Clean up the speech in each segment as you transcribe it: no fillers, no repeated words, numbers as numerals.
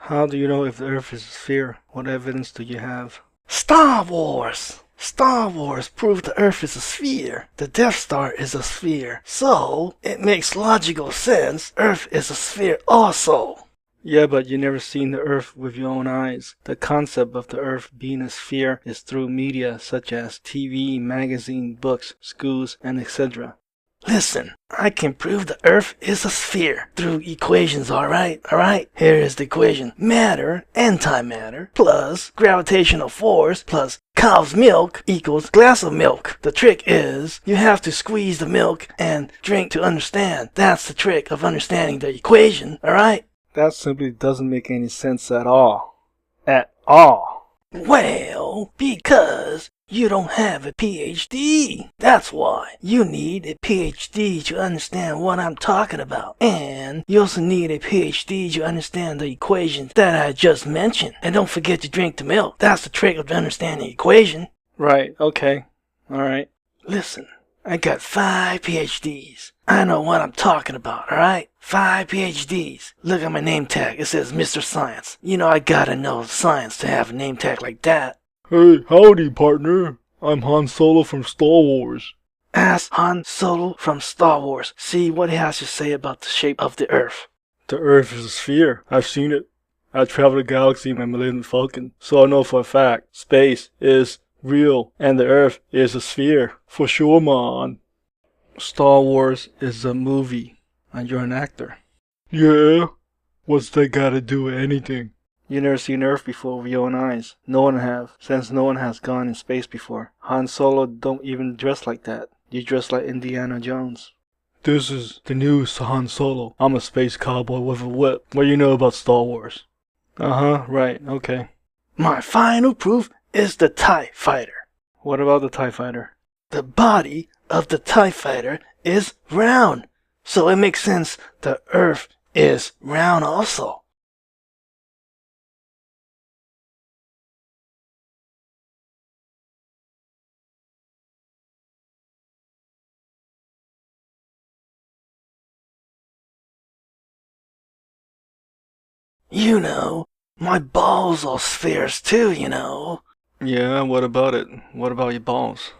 How do you know if the Earth is a sphere? What evidence do you have? Star Wars! Star Wars proved the Earth is a sphere. The Death Star is a sphere. So, it makes logical sense Earth is a sphere also. Yeah, but you never seen the Earth with your own eyes. The concept of the Earth being a sphere is through media such as TV, magazine, books, schools, and etc. Listen, I can prove the Earth is a sphere through equations, alright? Alright? Here is the equation. Matter, antimatter, plus gravitational force, plus cow's milk equals glass of milk. The trick is, you have to squeeze the milk and drink to understand. That's the trick of understanding the equation, alright? That simply doesn't make any sense at all. At all. Well, because you don't have a PhD. That's why. You need a PhD to understand what I'm talking about. And you also need a PhD to understand the equations that I just mentioned. And don't forget to drink the milk. That's the trick of understanding the equation. Right, okay. Alright. Listen, I got 5 PhDs. I know what I'm talking about, alright? 5 PhDs. Look at my name tag. It says Mr. Science. You know I gotta know science to have a name tag like that. Hey, howdy, partner. I'm Han Solo from Star Wars. Ask Han Solo from Star Wars. See what he has to say about the shape of the Earth. The Earth is a sphere. I've seen it. I traveled the galaxy in my Millennium Falcon, so I know for a fact space is real and the Earth is a sphere. For sure, man. Star Wars is a movie, and you're an actor. Yeah? What's that gotta do with anything? You never seen Earth before with your own eyes. No one have, since no one has gone in space before. Han Solo don't even dress like that. You dress like Indiana Jones. This is the new Han Solo. I'm a space cowboy with a whip. What do you know about Star Wars? Uh-huh, right, okay. My final proof is the TIE Fighter. What about the TIE Fighter? The body of the TIE Fighter is round. So it makes sense the Earth is round also. You know, my balls are spheres too, you know. Yeah, what about it? What about your balls?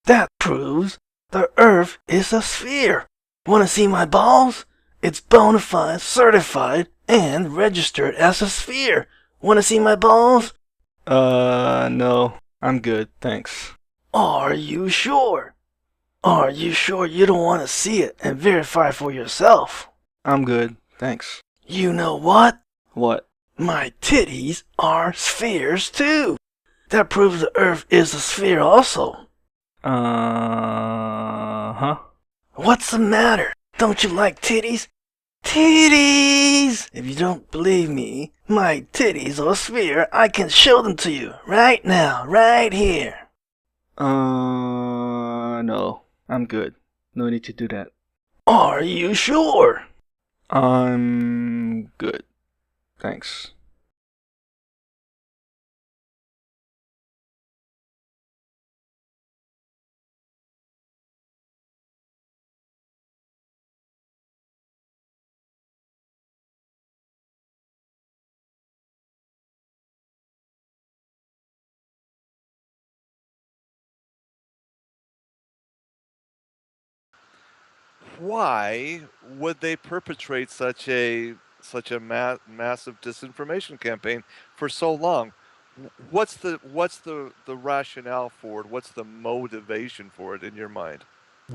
That proves the Earth is a sphere. Wanna see my balls? It's bona fide, certified, and registered as a sphere. Wanna see my balls? No. I'm good, thanks. Are you sure? Are you sure you don't want to see it and verify for yourself? I'm good, thanks. You know what? What? My titties are spheres too. That proves the Earth is a sphere also. Huh? What's the matter? Don't you like titties? Titties! If you don't believe me, my titties are a sphere. I can show them to you right now, right here. No. I'm good. No need to do that. Are you sure? I'm good. Thanks. Why would they perpetrate such a massive disinformation campaign for so long? What's the rationale for it? What's the motivation for it in your mind?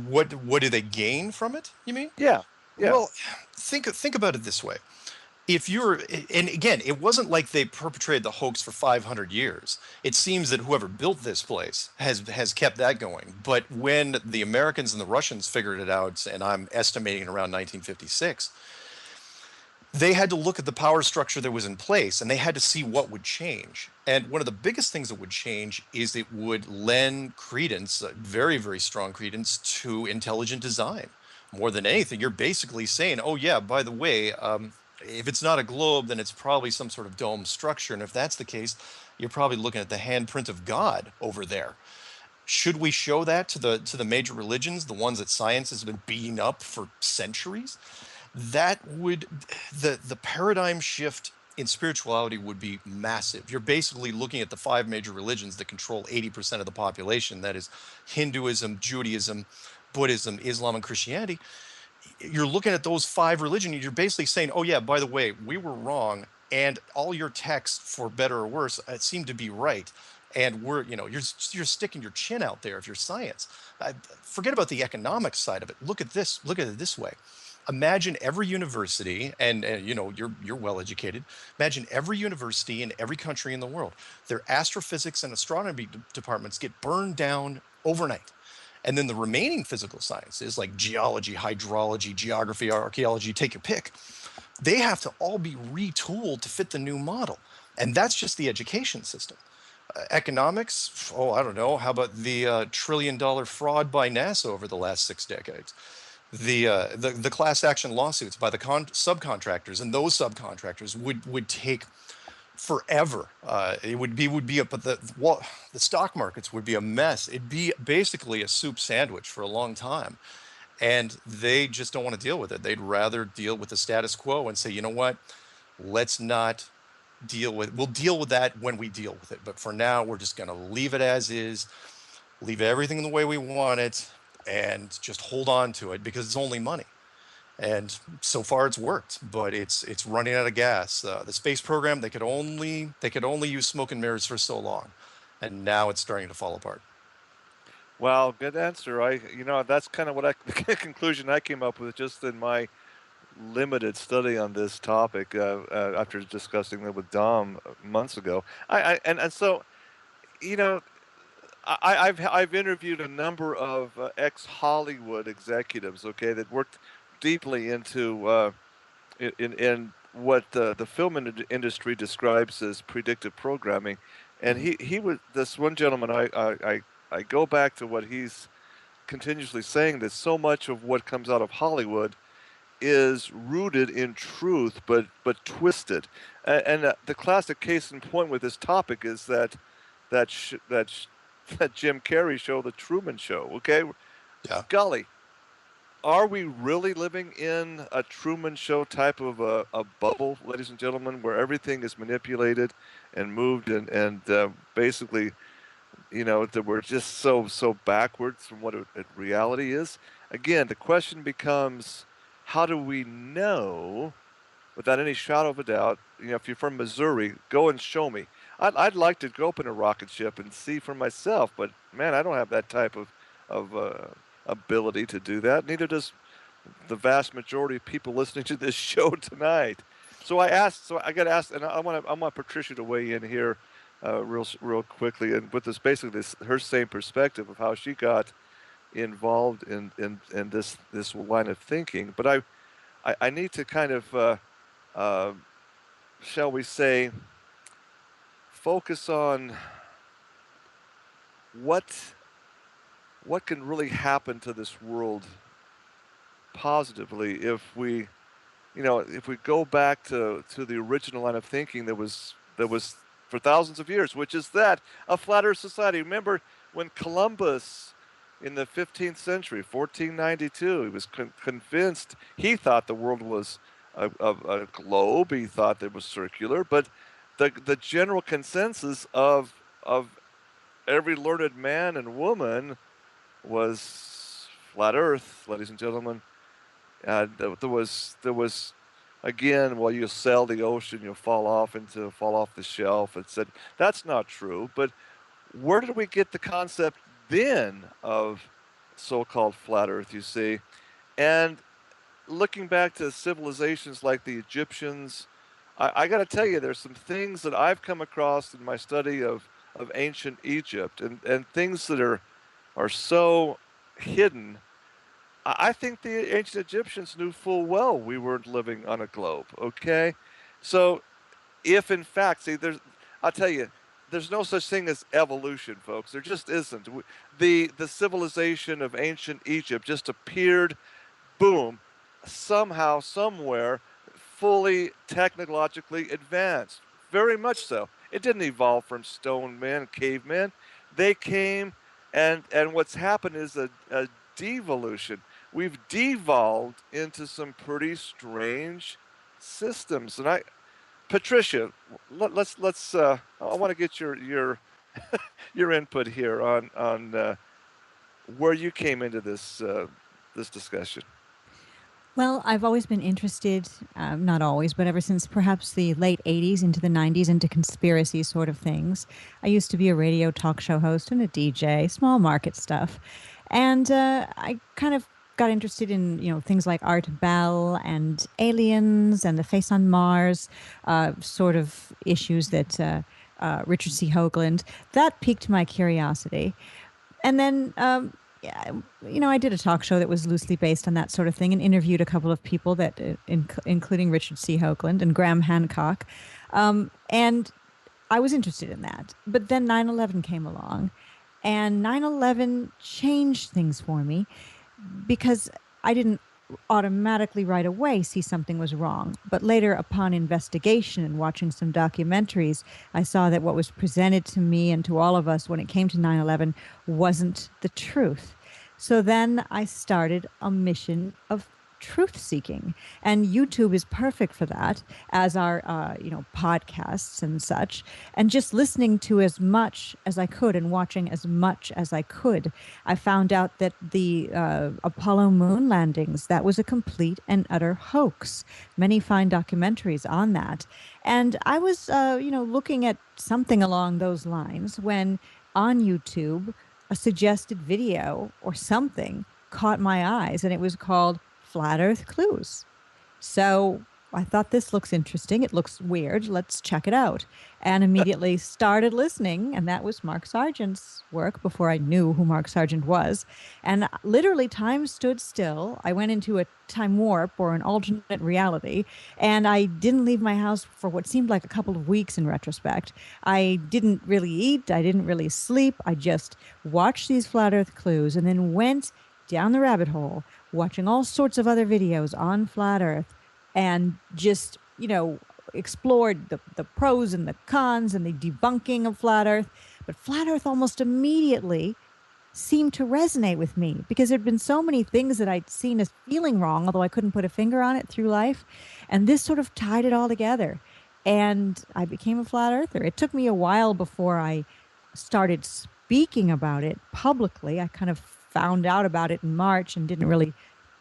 What do they gain from it, you mean? Yeah, yeah. Well, think about it this way. If you're and again, it wasn't like they perpetrated the hoax for 500 years. It seems that whoever built this place has kept that going. But when the Americans and the Russians figured it out, and I'm estimating around 1956, they had to look at the power structure that was in place and they had to see what would change. And one of the biggest things that would change is it would lend credence, very, very strong credence, to intelligent design. More than anything, you're basically saying, oh, yeah, by the way, if it's not a globe, then it's probably some sort of dome structure. And if that's the case, you're probably looking at the handprint of God over there. Should we show that to the major religions, the ones that science has been beating up for centuries? That would the paradigm shift in spirituality would be massive. You're basically looking at the five major religions that control 80% of the population. That is Hinduism, Judaism, Buddhism, Islam, and Christianity. You're looking at those five religions. You're basically saying, oh, yeah, by the way, we were wrong. And all your texts, for better or worse, seem to be right. And you're sticking your chin out there if you're science. Forget about the economic side of it. Look at this. Look at it this way. Imagine every university, and you're well educated. Imagine every university in every country in the world. Their astrophysics and astronomy departments get burned down overnight. And then the remaining physical sciences like geology, hydrology, geography, archaeology, take your pick, they have to all be retooled to fit the new model. And that's just the education system. Economics, oh, I don't know. How about the $1 trillion fraud by NASA over the last 6 decades? The class action lawsuits by the subcontractors, and those subcontractors would take forever. It would be but the stock markets would be a mess. It'd be basically a soup sandwich for a long time, and they just don't want to deal with it. They'd rather deal with the status quo and say, you know what, let's not we'll deal with that when we deal with it. But for now, we're just going to leave it as is, leave everything the way we want it, and just hold on to it because it's only money. And so far it's worked, but it's running out of gas. The space program, they could only use smoke and mirrors for so long, and now it's starting to fall apart. Well, good answer. That's kind of the conclusion I came up with just in my limited study on this topic after discussing it with Dom months ago. So, I've interviewed a number of ex-Hollywood executives, okay, that worked deeply into in what the film industry describes as predictive programming, and he was this one gentleman. I go back to what he's continuously saying, that so much of what comes out of Hollywood is rooted in truth, but twisted. And the classic case in point with this topic is that Jim Carrey show, The Truman Show. Okay, Yeah. golly, are we really living in a Truman Show type of a bubble, ladies and gentlemen, where everything is manipulated and moved and basically, that we're just so backwards from what reality is? Again, the question becomes, how do we know, without any shadow of a doubt? If you're from Missouri, go and show me. I'd like to go up in a rocket ship and see for myself, but man, I don't have that type of ability to do that. Neither does the vast majority of people listening to this show tonight. So I got to ask, and I want Patricia to weigh in here, real quickly, and with basically her same perspective of how she got involved in this line of thinking. But I need to kind of shall we say, focus on what can really happen to this world positively if we go back to the original line of thinking that was for thousands of years, which is that a flat Earth society. Remember when Columbus in the 15th century, 1492, he was convinced, he thought the world was a globe. He thought it was circular, but the general consensus of every learned man and woman was flat Earth, ladies and gentlemen. There was again, well, you sail the ocean, you'll fall off the shelf. It said that's not true. But where did we get the concept then of so-called flat Earth? You see, and looking back to civilizations like the Egyptians, I got to tell you, there's some things that I've come across in my study of ancient Egypt, and things that are so hidden. I think the ancient Egyptians knew full well we weren't living on a globe. Okay, so if in fact, I'll tell you, there's no such thing as evolution, folks. There just isn't. The civilization of ancient Egypt just appeared, boom, somehow, somewhere, fully technologically advanced. Very much so. It didn't evolve from stone men, cavemen. They came, and what's happened is a devolution. We've devolved into some pretty strange systems, and Patricia, let's. I want to get your your input here on where you came into this discussion. Well, I've always been interested, not always, but ever since perhaps the late 80s into the 90s into conspiracy sort of things. I used to be a radio talk show host and a DJ, small market stuff. And I kind of got interested in, things like Art Bell and aliens and the face on Mars, sort of issues that Richard C. Hoagland. That piqued my curiosity. And then, yeah, I did a talk show that was loosely based on that sort of thing and interviewed a couple of people that, including Richard C. Hoagland and Graham Hancock. And I was interested in that. But then 9/11 came along, and 9/11 changed things for me because I didn't automatically right away see something was wrong. But later, upon investigation and watching some documentaries, I saw that what was presented to me and to all of us when it came to 9/11 wasn't the truth. So then I started a mission of truth seeking, and YouTube is perfect for that, as are podcasts and such, and just listening to as much as I could and watching as much as I could. I found out that the Apollo moon landings, that was a complete and utter hoax. Many fine documentaries on that, and I was looking at something along those lines when on YouTube a suggested video or something caught my eyes, and it was called Flat Earth Clues. So I thought, this looks interesting. It looks weird. Let's check it out. And immediately started listening. And that was Mark Sargent's work before I knew who Mark Sargent was. And literally time stood still. I went into a time warp or an alternate reality. And I didn't leave my house for what seemed like a couple of weeks in retrospect. I didn't really eat. I didn't really sleep. I just watched these Flat Earth Clues and then went down the rabbit hole, watching all sorts of other videos on Flat Earth, and just, explored the pros and the cons and the debunking of Flat Earth. But Flat Earth almost immediately seemed to resonate with me because there'd been so many things that I'd seen as feeling wrong, although I couldn't put a finger on it through life. And this sort of tied it all together. And I became a Flat Earther. It took me a while before I started speaking about it publicly. I kind of found out about it in March and didn't really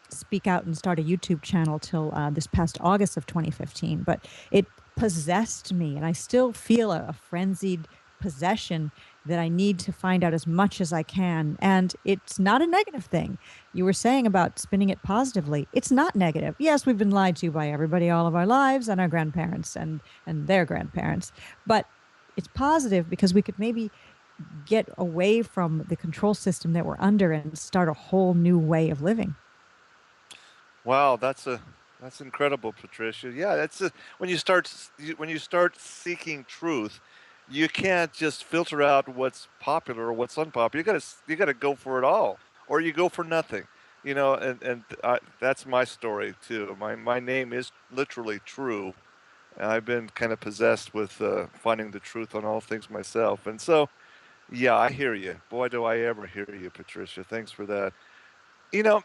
speak out and start a YouTube channel till this past August of 2015. But it possessed me, and I still feel a frenzied possession that I need to find out as much as I can. And it's not a negative thing. You were saying about spinning it positively. It's not negative. Yes, we've been lied to by everybody all of our lives, and our grandparents and their grandparents. But it's positive because we could maybe get away from the control system that we're under and start a whole new way of living. Wow, that's incredible, Patricia. Yeah, when you start seeking truth, you can't just filter out what's popular or what's unpopular. You gotta go for it all, or you go for nothing. That's my story too. My name is literally True. I've been kind of possessed with finding the truth on all things myself, and so. Yeah, I hear you. Boy, do I ever hear you, Patricia. Thanks for that. You know,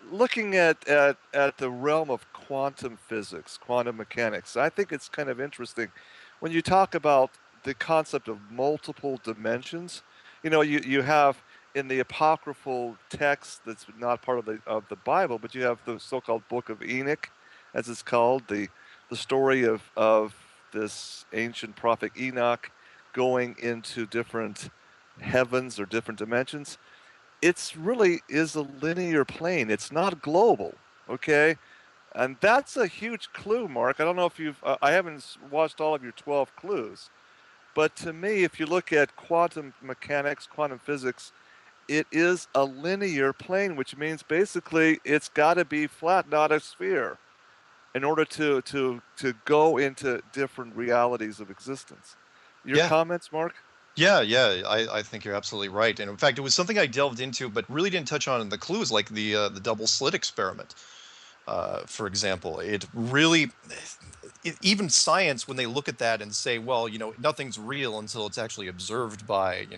looking at the realm of quantum physics, quantum mechanics, I think it's kind of interesting when you talk about the concept of multiple dimensions. You have in the apocryphal text that's not part of the Bible, but you have the so-called Book of Enoch, as it's called, the story of this ancient prophet Enoch going into different heavens or different dimensions. It's really is a linear plane. It's not global, okay? And that's a huge clue, Mark. I don't know if I haven't watched all of your 12 clues, but to me, if you look at quantum mechanics, quantum physics, it is a linear plane, which means basically it's got to be flat, not a sphere, in order to go into different realities of existence. Your comments, Mark? Yeah, I think you're absolutely right. And in fact, it was something I delved into, but really didn't touch on in the clues, like the double slit experiment, for example. It really, even science, when they look at that and say, well, nothing's real until it's actually observed by,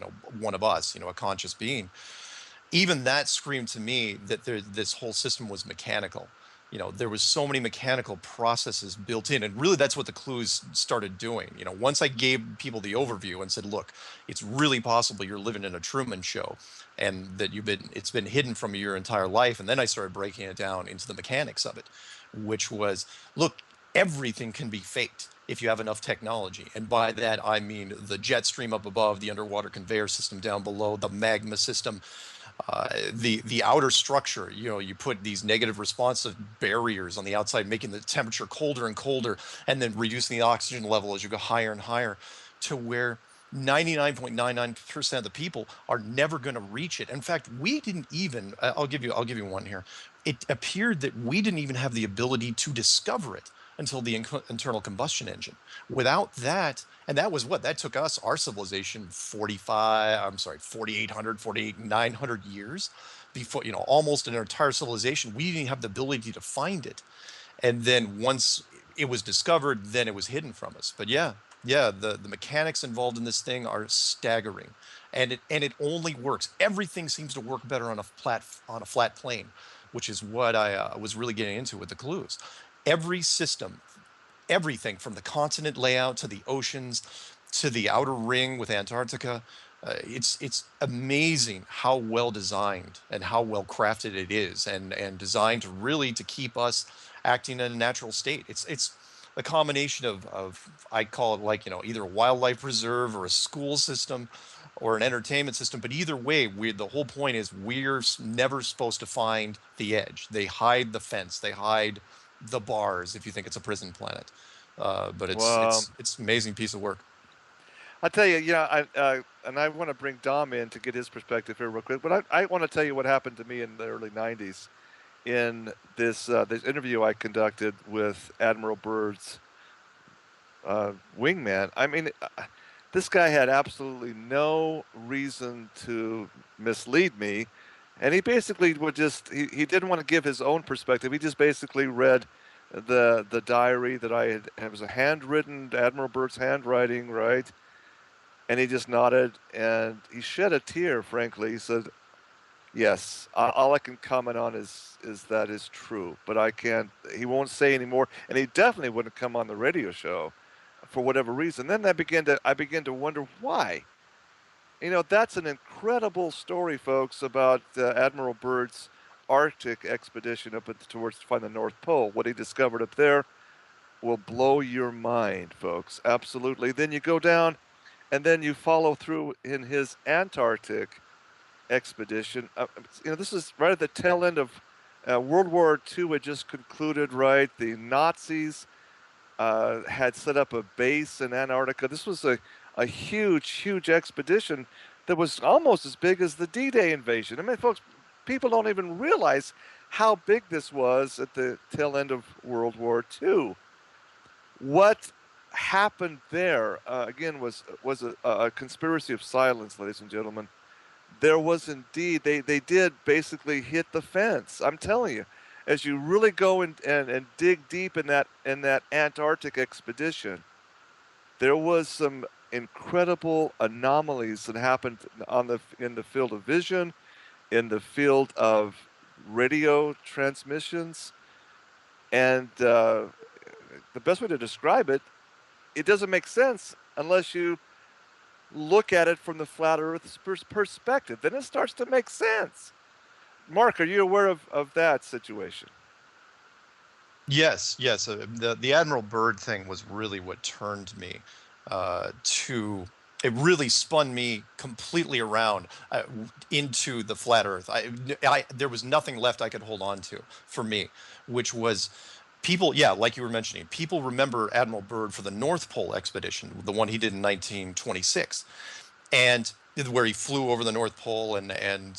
one of us, a conscious being. Even that screamed to me that this whole system was mechanical. There was so many mechanical processes built in, and really that's what the clues started doing. Once I gave people the overview and said, look, it's really possible you're living in a Truman Show, and that it's been hidden from you your entire life. And then I started breaking it down into the mechanics of it, which was, look, everything can be faked if you have enough technology. And by that, I mean the jet stream up above, the underwater conveyor system down below, the magma system, the outer structure. You put these negative responsive barriers on the outside, making the temperature colder and colder, and then reducing the oxygen level as you go higher and higher, to where 99.99% of the people are never going to reach it. In fact, we didn't even. I'll give you one here. It appeared that we didn't even have the ability to discover it until the internal combustion engine. Without that, and that was what that took us, our civilization, 4,900 years before, almost an entire civilization. We didn't have the ability to find it. And then once it was discovered, then it was hidden from us. But yeah, the mechanics involved in this thing are staggering. And it only works. Everything seems to work better on a flat plane, which is what I was really getting into with the clues. Every system, everything from the continent layout to the oceans to the outer ring with Antarctica, it's amazing how well designed and how well crafted it is, and designed to keep us acting in a natural state. It's a combination of I call it like, either a wildlife preserve or a school system or an entertainment system. But either way, the whole point is we're never supposed to find the edge. They hide the fence. They hide the bars if you think it's a prison planet. But it's amazing piece of work. I'll tell you, and I want to bring Dom in to get his perspective here real quick. But I want to tell you what happened to me in the early '90s in this interview I conducted with Admiral Byrd's wingman. I mean, this guy had absolutely no reason to mislead me, and he basically he didn't want to give his own perspective. He just basically read the diary that I had. It was a handwritten, Admiral Byrd's handwriting, right? And he just nodded, and he shed a tear, frankly. He said, yes, all I can comment on is that is true, but I can't, he won't say anymore, and he definitely wouldn't come on the radio show for whatever reason. Then I began to wonder why. That's an incredible story, folks, about Admiral Byrd's Arctic expedition towards to find the North Pole. What he discovered up there will blow your mind, folks. Absolutely. Then you go down, and then you follow through in his Antarctic expedition. This is right at the tail end of World War II had just concluded, right? The Nazis had set up a base in Antarctica. This was a huge expedition that was almost as big as the D-Day invasion. I mean, folks, people don't even realize how big this was at the tail end of World War II. What happened there, again, was a conspiracy of silence, ladies and gentlemen. There was indeed, they did basically hit the fence. I'm telling you, as you really go and dig deep in that Antarctic expedition, there was some incredible anomalies that happened in the field of vision, in the field of radio transmissions, and the best way to describe it, it doesn't make sense unless you look at it from the flat Earth's perspective. Then it starts to make sense. Mark, are you aware of that situation? Yes. The Admiral Byrd thing was really what turned me it really spun me completely around into the flat Earth. There was nothing left I could hold on to for me, which was people, like you were mentioning, people remember Admiral Byrd for the North Pole expedition, the one he did in 1926, and where he flew over the North Pole and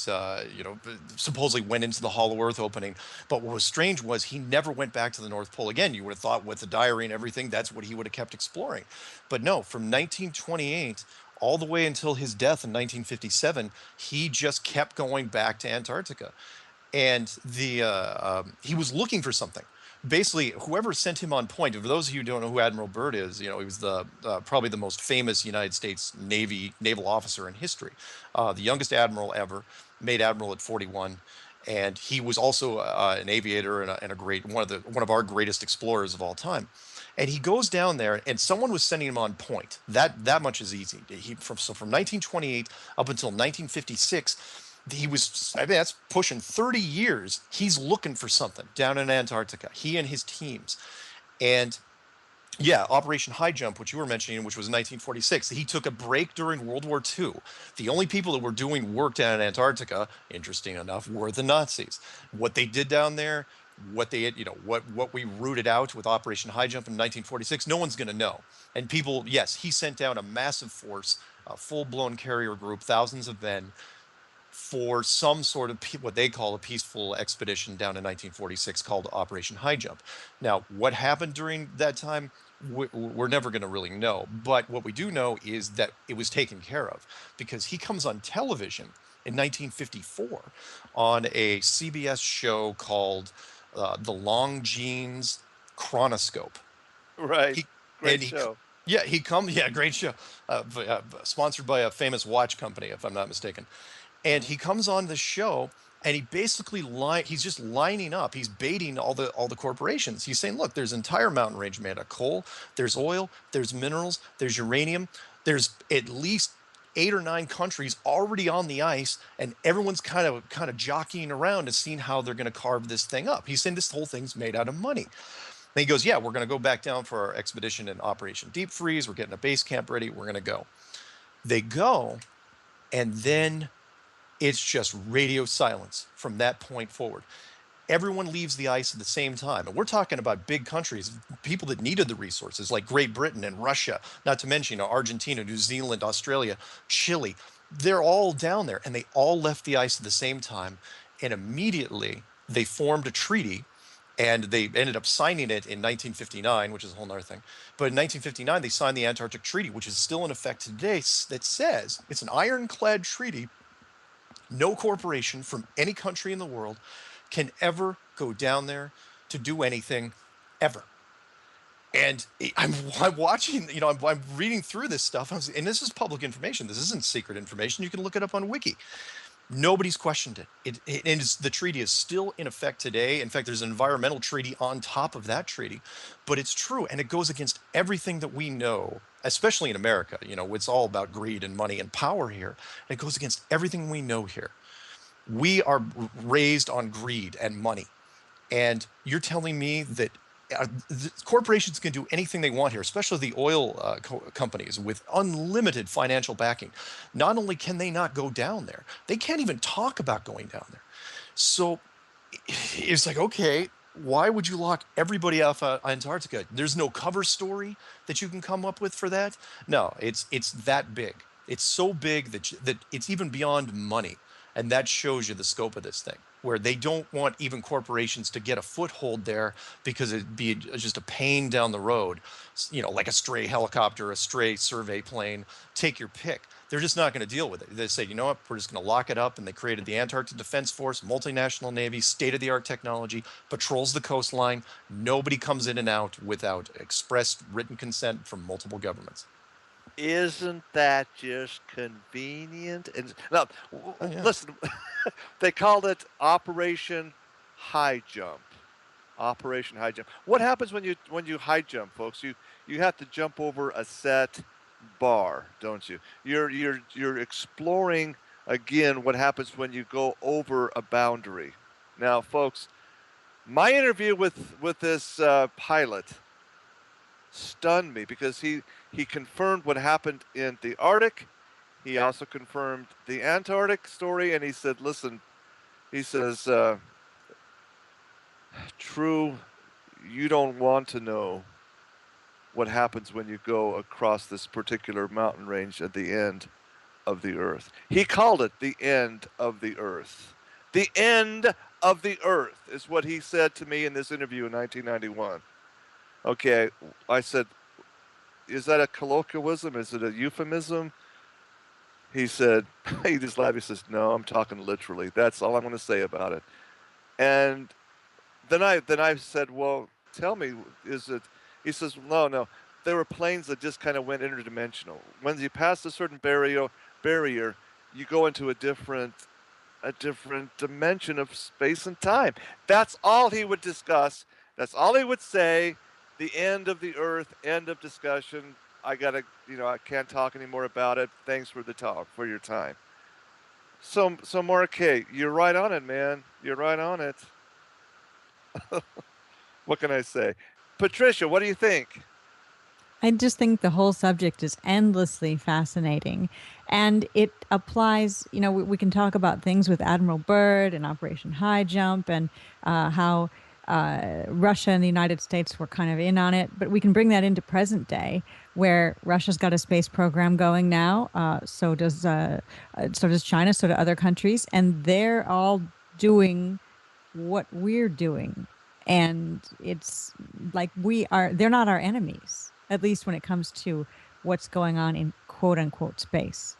supposedly went into the Hollow Earth opening. But what was strange was he never went back to the North Pole again. You would have thought with the diary and everything, that's what he would have kept exploring. But no, from 1928 all the way until his death in 1957, he just kept going back to Antarctica. And he was looking for something. Basically, whoever sent him on point, for those of you who don't know who Admiral Byrd is, he was probably the most famous United States naval officer in history, the youngest admiral ever, made admiral at 41. and he was also an aviator and a great one of our greatest explorers of all time. And he goes down there, and someone was sending him on point. That much is easy. From 1928 up until 1956, he was, I mean, that's pushing 30 years. He's looking for something down in Antarctica. He and his teams, and yeah, Operation High Jump, which you were mentioning, which was in 1946. He took a break during World War II. The only people that were doing work down in Antarctica, interesting enough, were the Nazis. What they did down there, what they had, what we rooted out with Operation High Jump in 1946, no one's going to know. And people, yes, he sent down a massive force, a full-blown carrier group, thousands of men, for some sort of what they call a peaceful expedition down in 1946 called Operation High Jump. Now, what happened during that time, we're never going to really know. But what we do know is that it was taken care of, because he comes on television in 1954 on a CBS show called The Longines Chronoscope. Right. Great He, show. yeah, great show. Sponsored by a famous watch company, if I'm not mistaken. And he comes on the show, and he basically he's just lining up. He's baiting all the corporations. He's saying, look, there's an entire mountain range made of coal, there's oil, there's minerals, there's uranium, there's at least 8 or 9 countries already on the ice, and everyone's kind of jockeying around and seeing how they're going to carve this thing up. He's saying this whole thing's made out of money. And he goes, yeah, we're going to go back down for our expedition in Operation Deep Freeze. We're getting a base camp ready. We're going to go. They go, and then it's just radio silence from that point forward. Everyone leaves the ice at the same time. And we're talking about big countries, people that needed the resources, like Great Britain and Russia, not to mention Argentina, New Zealand, Australia, Chile. They're all down there, and they all left the ice at the same time. And immediately they formed a treaty, and they ended up signing it in 1959, which is a whole nother thing. But in 1959, they signed the Antarctic Treaty, which is still in effect today, that says it's an ironclad treaty. No corporation from any country in the world can ever go down there to do anything, ever. And I'm watching, I'm reading through this stuff, and this is public information. This isn't secret information. You can look it up on Wiki. Nobody's questioned it. The treaty is still in effect today. In fact, there's an environmental treaty on top of that treaty, but it's true, and it goes against everything that we know, especially in America. It's all about greed and money and power here. And it goes against everything we know here. We are raised on greed and money, and you're telling me that corporations can do anything they want here, especially the oil companies with unlimited financial backing. Not only can they not go down there, they can't even talk about going down there. So it's like, okay, why would you lock everybody off Antarctica? There's no cover story that you can come up with for that. No, it's that big. It's so big that it's even beyond money. And that shows you the scope of this thing, where they don't want even corporations to get a foothold there, because it'd be just a pain down the road, like a stray helicopter, a stray survey plane, take your pick. They're just not going to deal with it. They say, you know what, we're just going to lock it up. And they created the Antarctic Defense Force, multinational Navy, state-of-the-art technology, patrols the coastline. Nobody comes in and out without express written consent from multiple governments. Isn't that just convenient? And now, yeah. Listen, they called it Operation High Jump. Operation High Jump. What happens when you high jump, folks? You have to jump over a set bar, don't you? You're exploring again what happens when you go over a boundary. Now, folks, my interview with this pilot stunned me, because he confirmed what happened in the Arctic. He also confirmed the Antarctic story, and he said, listen, he says, True, you don't want to know what happens when you go across this particular mountain range at the end of the earth. He called it the end of the earth. The end of the earth is what he said to me in this interview in 1991. Okay, I said, is that a colloquialism? Is it a euphemism? He said, he just laughed. He says, no, I'm talking literally. That's all I'm going to say about it. And then I said, well, tell me, is it? He says, no. There were planes that just kind of went interdimensional. When you pass a certain barrier, you go into a different dimension of space and time. That's all he would discuss. That's all he would say. The end of the Earth. End of discussion. I gotta, I can't talk anymore about it. Thanks for the talk, for your time. So Mark, hey, you're right on it, man. You're right on it. What can I say? Patricia, what do you think? I just think the whole subject is endlessly fascinating. And it applies, we can talk about things with Admiral Byrd and Operation High Jump and how Russia and the United States were kind of in on it. But we can bring that into present day where Russia's got a space program going now. So does China, so do other countries. And they're all doing what we're doing. And it's like they're not our enemies, at least when it comes to what's going on in quote unquote space.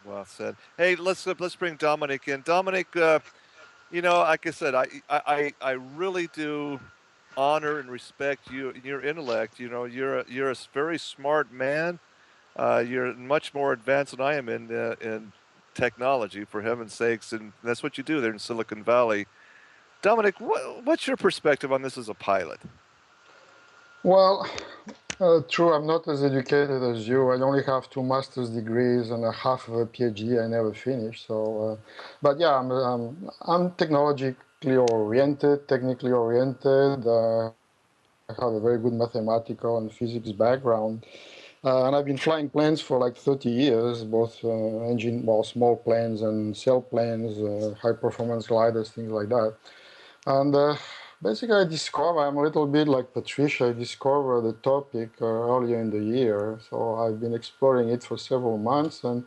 Well said. Hey, let's bring Dominic in. Dominic, like I said, I really do honor and respect you, your intellect. You're a very smart man. You're much more advanced than I am in technology, for heaven's sakes, and that's what you do there in Silicon Valley. Dominic, what's your perspective on this as a pilot? Well, true, I'm not as educated as you. I only have 2 master's degrees and a half of a PhD I never finished. So, but yeah, I'm technologically oriented, technically oriented. I have a very good mathematical and physics background. And I've been flying planes for like 30 years, both small planes and sail planes, high performance gliders, things like that. And basically, I'm a little bit like Patricia. I discovered the topic earlier in the year. So I've been exploring it for several months, and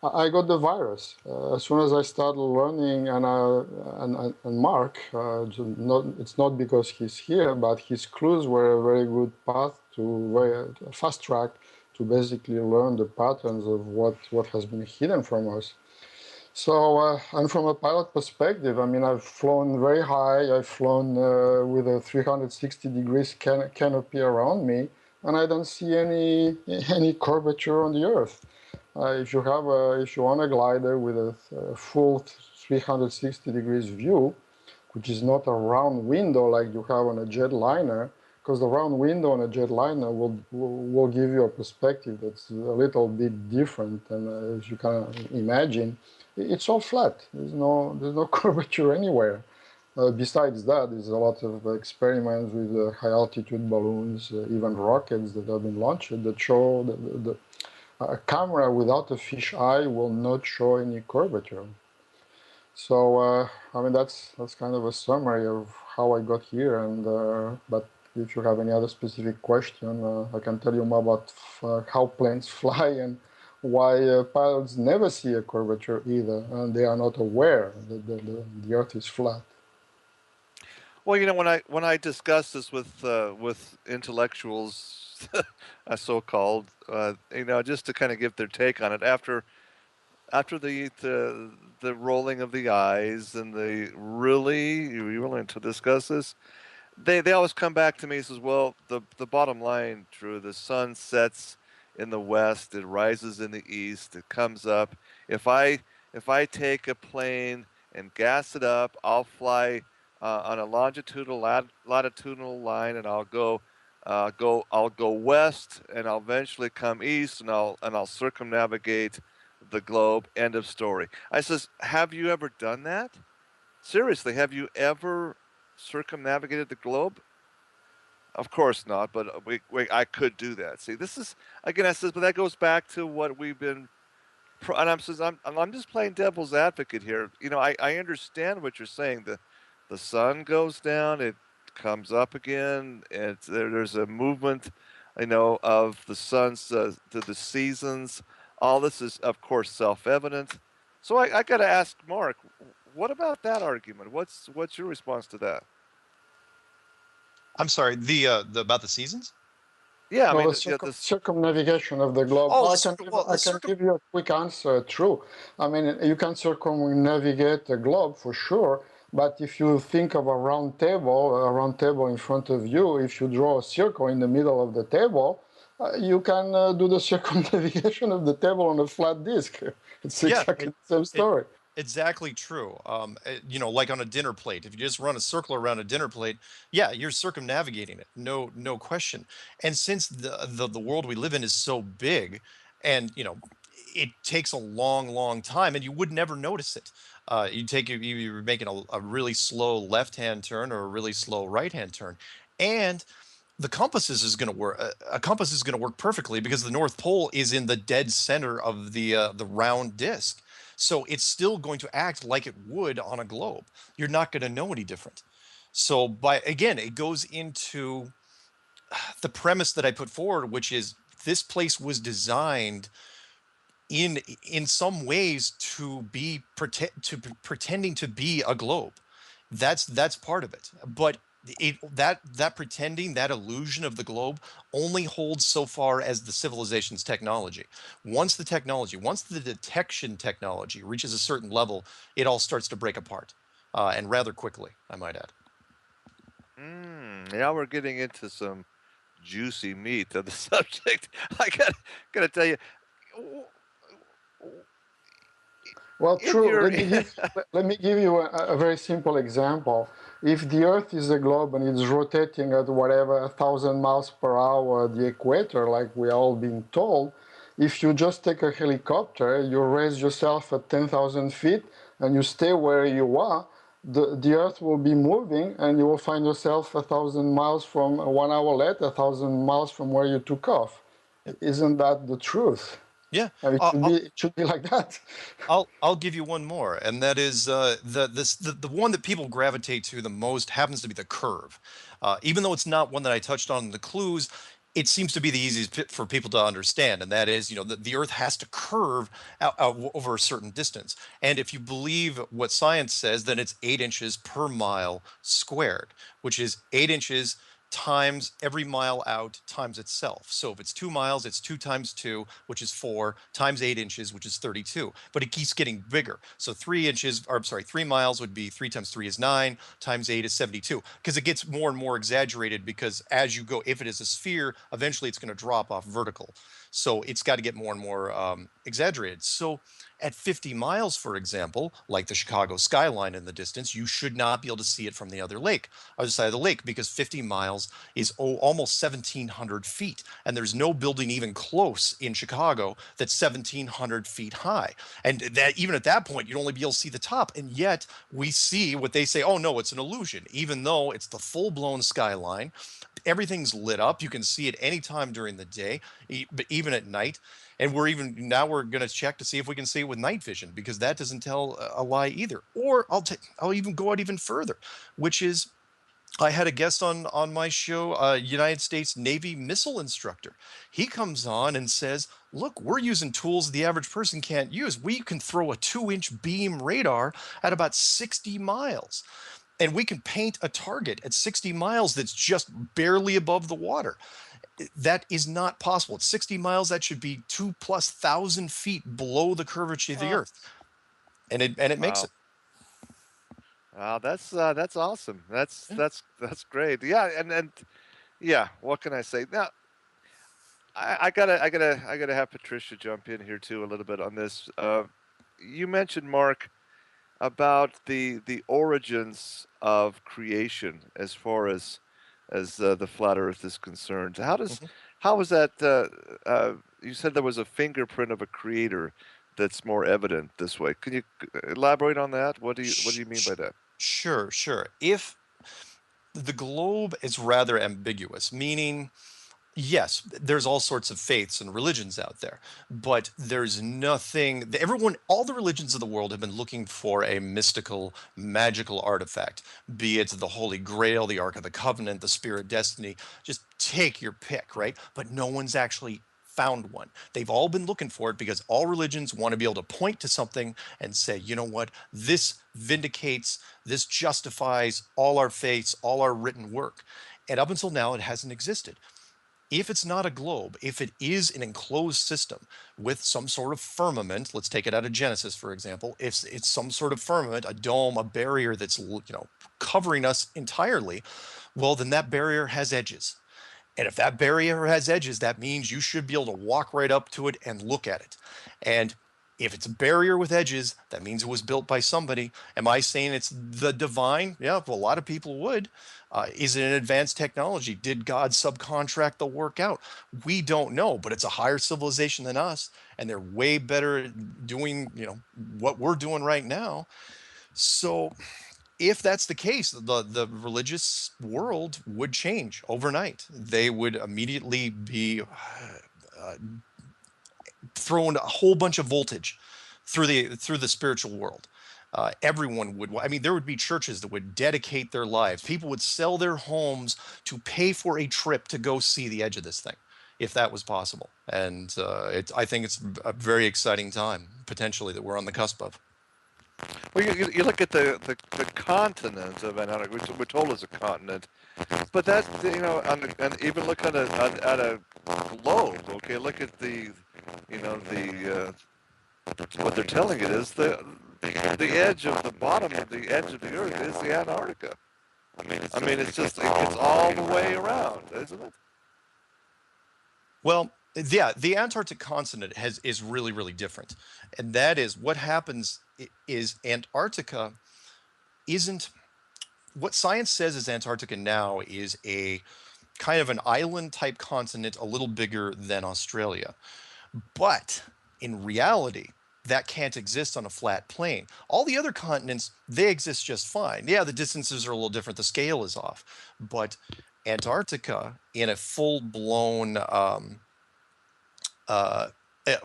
I got the virus. As soon as I started learning, and Mark, it's not because he's here, but his clues were a very good path a fast track to basically learn the patterns of what has been hidden from us. So, and from a pilot perspective, I've flown very high. I've flown with a 360 degrees canopy around me, and I don't see any curvature on the Earth. If you want a glider with a full 360 degrees view, which is not a round window like you have on a jetliner, because the round window on a jetliner will give you a perspective that's a little bit different, and as you can imagine, it's all flat. There's no curvature anywhere. Besides that, there's a lot of experiments with high altitude balloons, even rockets that have been launched that show that a camera without a fish eye will not show any curvature. So that's kind of a summary of how I got here. And but if you have any other specific question, I can tell you more about how planes fly and why pilots never see a curvature either, and they are not aware that the Earth is flat. Well, when I discuss this with intellectuals, so-called, just to kind of give their take on it after the rolling of the eyes and the really you willing to discuss this, they always come back to me and says, well, the bottom line, Drew, the sun sets in the west, it rises in the east, it comes up. If I take a plane and gas it up, I'll fly on a latitudinal line, and I'll go west, and I'll eventually come east, and I'll circumnavigate the globe. End of story. I says, have you ever done that? Seriously, have you ever circumnavigated the globe? Of course not, but I could do that. See, this is, again, I says, but that goes back to what we've been, and I'm just playing devil's advocate here. I understand what you're saying. The sun goes down, it comes up again, and there's a movement, of the sun's to the seasons. All this is, of course, self-evident. So I got to ask Mark, what about that argument? What's your response to that? I'm sorry, the about the seasons? Yeah, Well, circumnavigation of the globe. Oh, I can give you a quick answer. True. You can circumnavigate the globe for sure, but if you think of a round table in front of you, if you draw a circle in the middle of the table, You can do the circumnavigation of the table on a flat disk. It's Yeah, exactly the same it story. exactly true. Like on a dinner plate, if you just run a circle around a dinner plate, yeah, you're circumnavigating it, no question. And since the world we live in is so big, and it takes a long time, and you would never notice it. You're making a really slow left-hand turn or a really slow right-hand turn, and the compasses is going to work. A compass is going to work perfectly because the North Pole is in the dead center of the round disk. So it's still going to act like it would on a globe. You're not going to know any different. So again, it goes into the premise that I put forward, which is this place was designed in some ways to be pretending to be a globe. That's part of it. But that pretending, that illusion of the globe only holds so far as the civilization's technology. Once the detection technology reaches a certain level, it all starts to break apart, and rather quickly, I might add. Now we're getting into some juicy meat of the subject. I gotta tell you, Well, in true. your Let me give you a very simple example. If the Earth is a globe and it's rotating at whatever 1,000 miles per hour at the equator, like we are all being told, if you just take a helicopter, you raise yourself at 10,000 feet and you stay where you are, the Earth will be moving and you will find yourself 1,000 miles from 1 hour later, 1,000 miles from where you took off. Isn't that the truth? Yeah. I mean, Uh, it should be like that. I'll give you one more, and that is the one that people gravitate to the most happens to be the curve. Even though it's not one that I touched on in the clues, it seems to be the easiest for people to understand, and that is, the Earth has to curve out over a certain distance. And if you believe what science says, then it's 8 inches per mile squared, which is 8 inches times every mile out times itself. So if it's 2 miles, it's 2 times 2, which is 4, times 8 inches, which is 32. But it keeps getting bigger. So 3 miles would be 3 times 3 is 9, times 8 is 72. Because it gets more and more exaggerated because as you go, if it is a sphere, eventually it's going to drop off vertical. So it's got to get more and more exaggerated. So at 50 miles, for example, like the Chicago skyline in the distance, you should not be able to see it from the other side of the lake, because 50 miles is almost 1,700 feet. And there's no building even close in Chicago that's 1,700 feet high. And that even at that point, you'd only be able to see the top. And yet we see what they say, oh no, it's an illusion, even though it's the full-blown skyline. Everything's lit up. You can see it anytime during the day, but even at night. And we're going to check to see if we can see it with night vision, because that doesn't tell a lie either. Or I'll even go out even further, which is I had a guest on my show, a United States Navy missile instructor. He comes on and says, look, we're using tools the average person can't use. We can throw a 2-inch beam radar at about 60 miles. And we can paint a target at 60 miles that's just barely above the water. That is not possible. At 60 miles, that should be 2,000+ feet below the curvature of the Earth. And it makes wow. it. Wow, that's awesome. That's great. Yeah, and yeah, what can I say? Now, I gotta have Patricia jump in here too a little bit on this. You mentioned, Mark, about the origins of creation as far as the flat Earth is concerned. How is that? You said there was a fingerprint of a creator that's more evident this way. Can you elaborate on that? What do you mean by that? Sure. If the globe is rather ambiguous, meaning, yes, there's all sorts of faiths and religions out there, but there's nothing. All the religions of the world have been looking for a mystical, magical artifact, be it the Holy Grail, the Ark of the Covenant, the Spirit Destiny. Just take your pick, right? But no one's actually found one. They've all been looking for it because all religions want to be able to point to something and say, you know what, this vindicates, this justifies all our faiths, all our written work. And up until now, it hasn't existed. If it's not a globe, if it is an enclosed system with some sort of firmament, let's take it out of Genesis, for example, if it's some sort of firmament, a dome, a barrier that's covering us entirely, well, then that barrier has edges. And if that barrier has edges, that means you should be able to walk right up to it and look at it. And if it's a barrier with edges, that means it was built by somebody. Am I saying it's the divine? Yeah, well, a lot of people would. Is it an advanced technology? Did God subcontract the work out? We don't know, but it's a higher civilization than us, and they're way better at doing, what we're doing right now. So if that's the case, the religious world would change overnight. They would immediately be thrown a whole bunch of voltage through the spiritual world. Everyone would. I mean, there would be churches that would dedicate their lives. People would sell their homes to pay for a trip to go see the edge of this thing, if that was possible. And I think it's a very exciting time potentially that we're on the cusp of. Well, you look at the continent of Antarctica, which we're told is a continent, but that and even look at a globe. Okay, look at the what they're telling it is the edge of the bottom of the edge of the Earth is the Antarctica. I mean, it's all the way around, isn't it? Well, yeah, the Antarctic continent is really, really different. And that is what happens is Antarctica isn't what science says is Antarctica now is a kind of an island type continent, a little bigger than Australia. But in reality, that can't exist on a flat plane. All the other continents, they exist just fine. Yeah, the distances are a little different. The scale is off. But Antarctica in a full-blown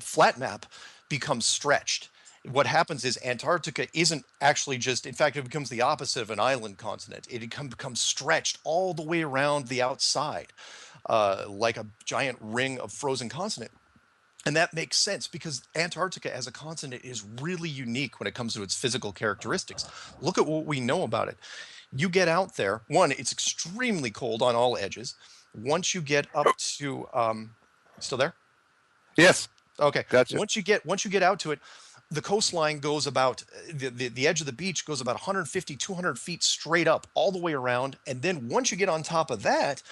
flat map becomes stretched. What happens is Antarctica isn't actually just, in fact, it becomes the opposite of an island continent. It becomes stretched all the way around the outside, like a giant ring of frozen continent. And that makes sense because Antarctica as a continent is really unique when it comes to its physical characteristics. Look at what we know about it. You get out there, one, it's extremely cold on all edges. Once you get up to, still there? Yes. Okay. Gotcha. Once you get out to it, the coastline goes about, the edge of the beach goes about 150, 200 feet straight up all the way around. And then once you get on top of that,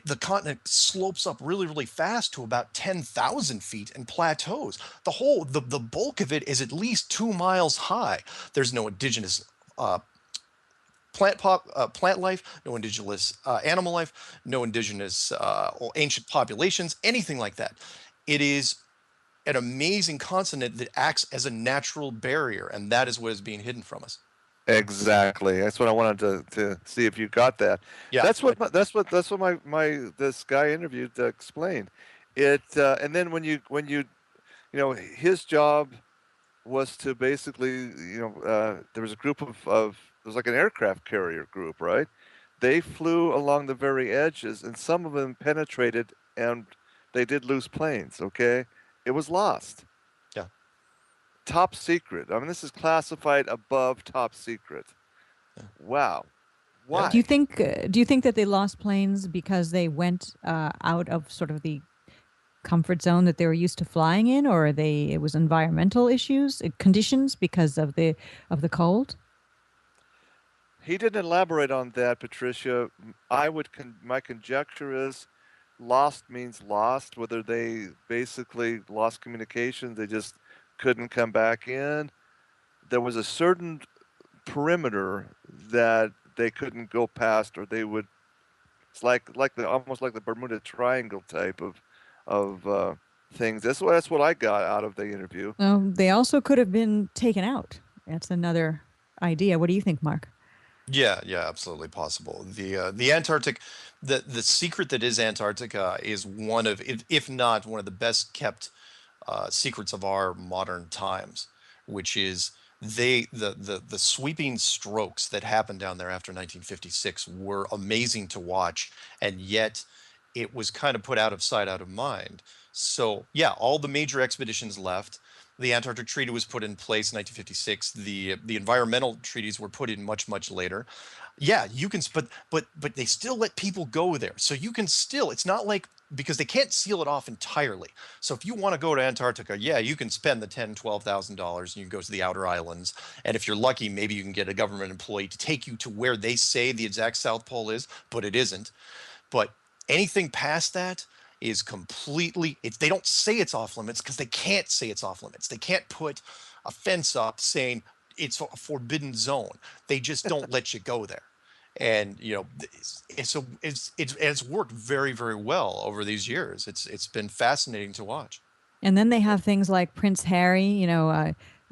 the continent slopes up really, really fast to about 10,000 feet and plateaus. The bulk of it is at least 2 miles high. There's no indigenous plant life, no indigenous animal life, no indigenous or ancient populations, anything like that. It is an amazing continent that acts as a natural barrier, and that is what is being hidden from us. Exactly. That's what I wanted to see if you got that. Yeah. That's what this guy interviewed explained. It and then when you his job was to basically there was a group of there was like an aircraft carrier group, right? They flew along the very edges, and some of them penetrated, and they did lose planes. Okay, it was lost. Top secret. I mean, this is classified above top secret. Wow. Why? Do you think that they lost planes because they went out of sort of the comfort zone that they were used to flying in, or it was environmental issues, conditions because of the cold? He didn't elaborate on that, Patricia. My conjecture is lost means lost, whether they basically lost communication, they just couldn't come back in. There was a certain perimeter that they couldn't go past, or they would. It's almost like the Bermuda Triangle type of things. That's what I got out of the interview. They also could have been taken out. That's another idea. What do you think, Mark? Yeah, absolutely possible. The Antarctic, the secret that is Antarctica is one of, if not one of the best kept secrets of our modern times, which is the sweeping strokes that happened down there after 1956 were amazing to watch, and yet it was kind of put out of sight, out of mind. So yeah, all the major expeditions left. The Antarctic Treaty was put in place in 1956. The environmental treaties were put in much, much later. Yeah, you can, but they still let people go there. So you can still, it's not like, because they can't seal it off entirely. So if you want to go to Antarctica, yeah, you can spend the $10,000, $12,000 and you can go to the outer islands. And if you're lucky, maybe you can get a government employee to take you to where they say the exact South Pole is, but it isn't. But Anything past that is completely, they don't say it's off limits because they can't say it's off limits. They can't put a fence up saying it's a forbidden zone. They just don't let you go there. And it's worked very, very well over these years. It's been fascinating to watch. And then they have things like Prince Harry,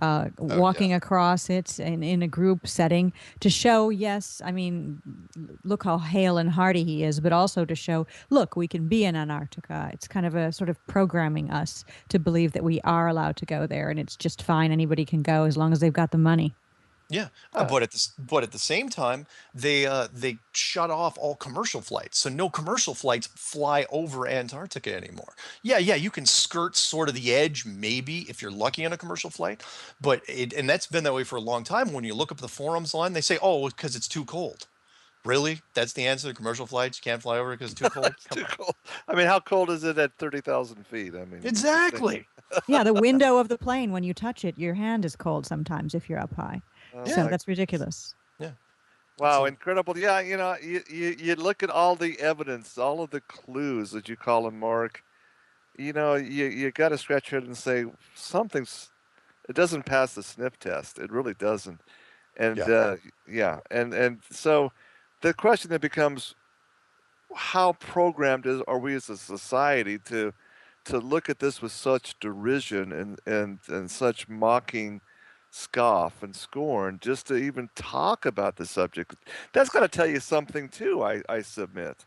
Oh yeah. walking across it in a group setting to show, yes, I mean, look how hale and hearty he is, but also to show, look, we can be in Antarctica. It's kind of a sort of programming us to believe that we are allowed to go there, and it's just fine. Anybody can go as long as they've got the money. Yeah, but at the same time, they shut off all commercial flights, so no commercial flights fly over Antarctica anymore. Yeah, yeah, you can skirt sort of the edge, maybe if you're lucky on a commercial flight, and that's been that way for a long time. When you look up the forums line, they say, "Oh, because it's too cold." Really? That's the answer? Commercial flights you can't fly over because it's too cold? It's Come too on. cold. I mean, how cold is it at 30,000 feet? I mean, Exactly. Yeah, the window of the plane, when you touch it, your hand is cold sometimes if you're up high. oh So my that's ridiculous. Yeah. Wow, So incredible. Yeah, you look at all the evidence, all of the clues that you call them, Mark. You got to scratch your head and say something's. It doesn't pass the sniff test. It really doesn't. And yeah. yeah, and so the question that becomes, how programmed are we as a society to look at this with such derision and such mocking scoff and scorn just to even talk about the subject? That's got to tell you something too, I submit.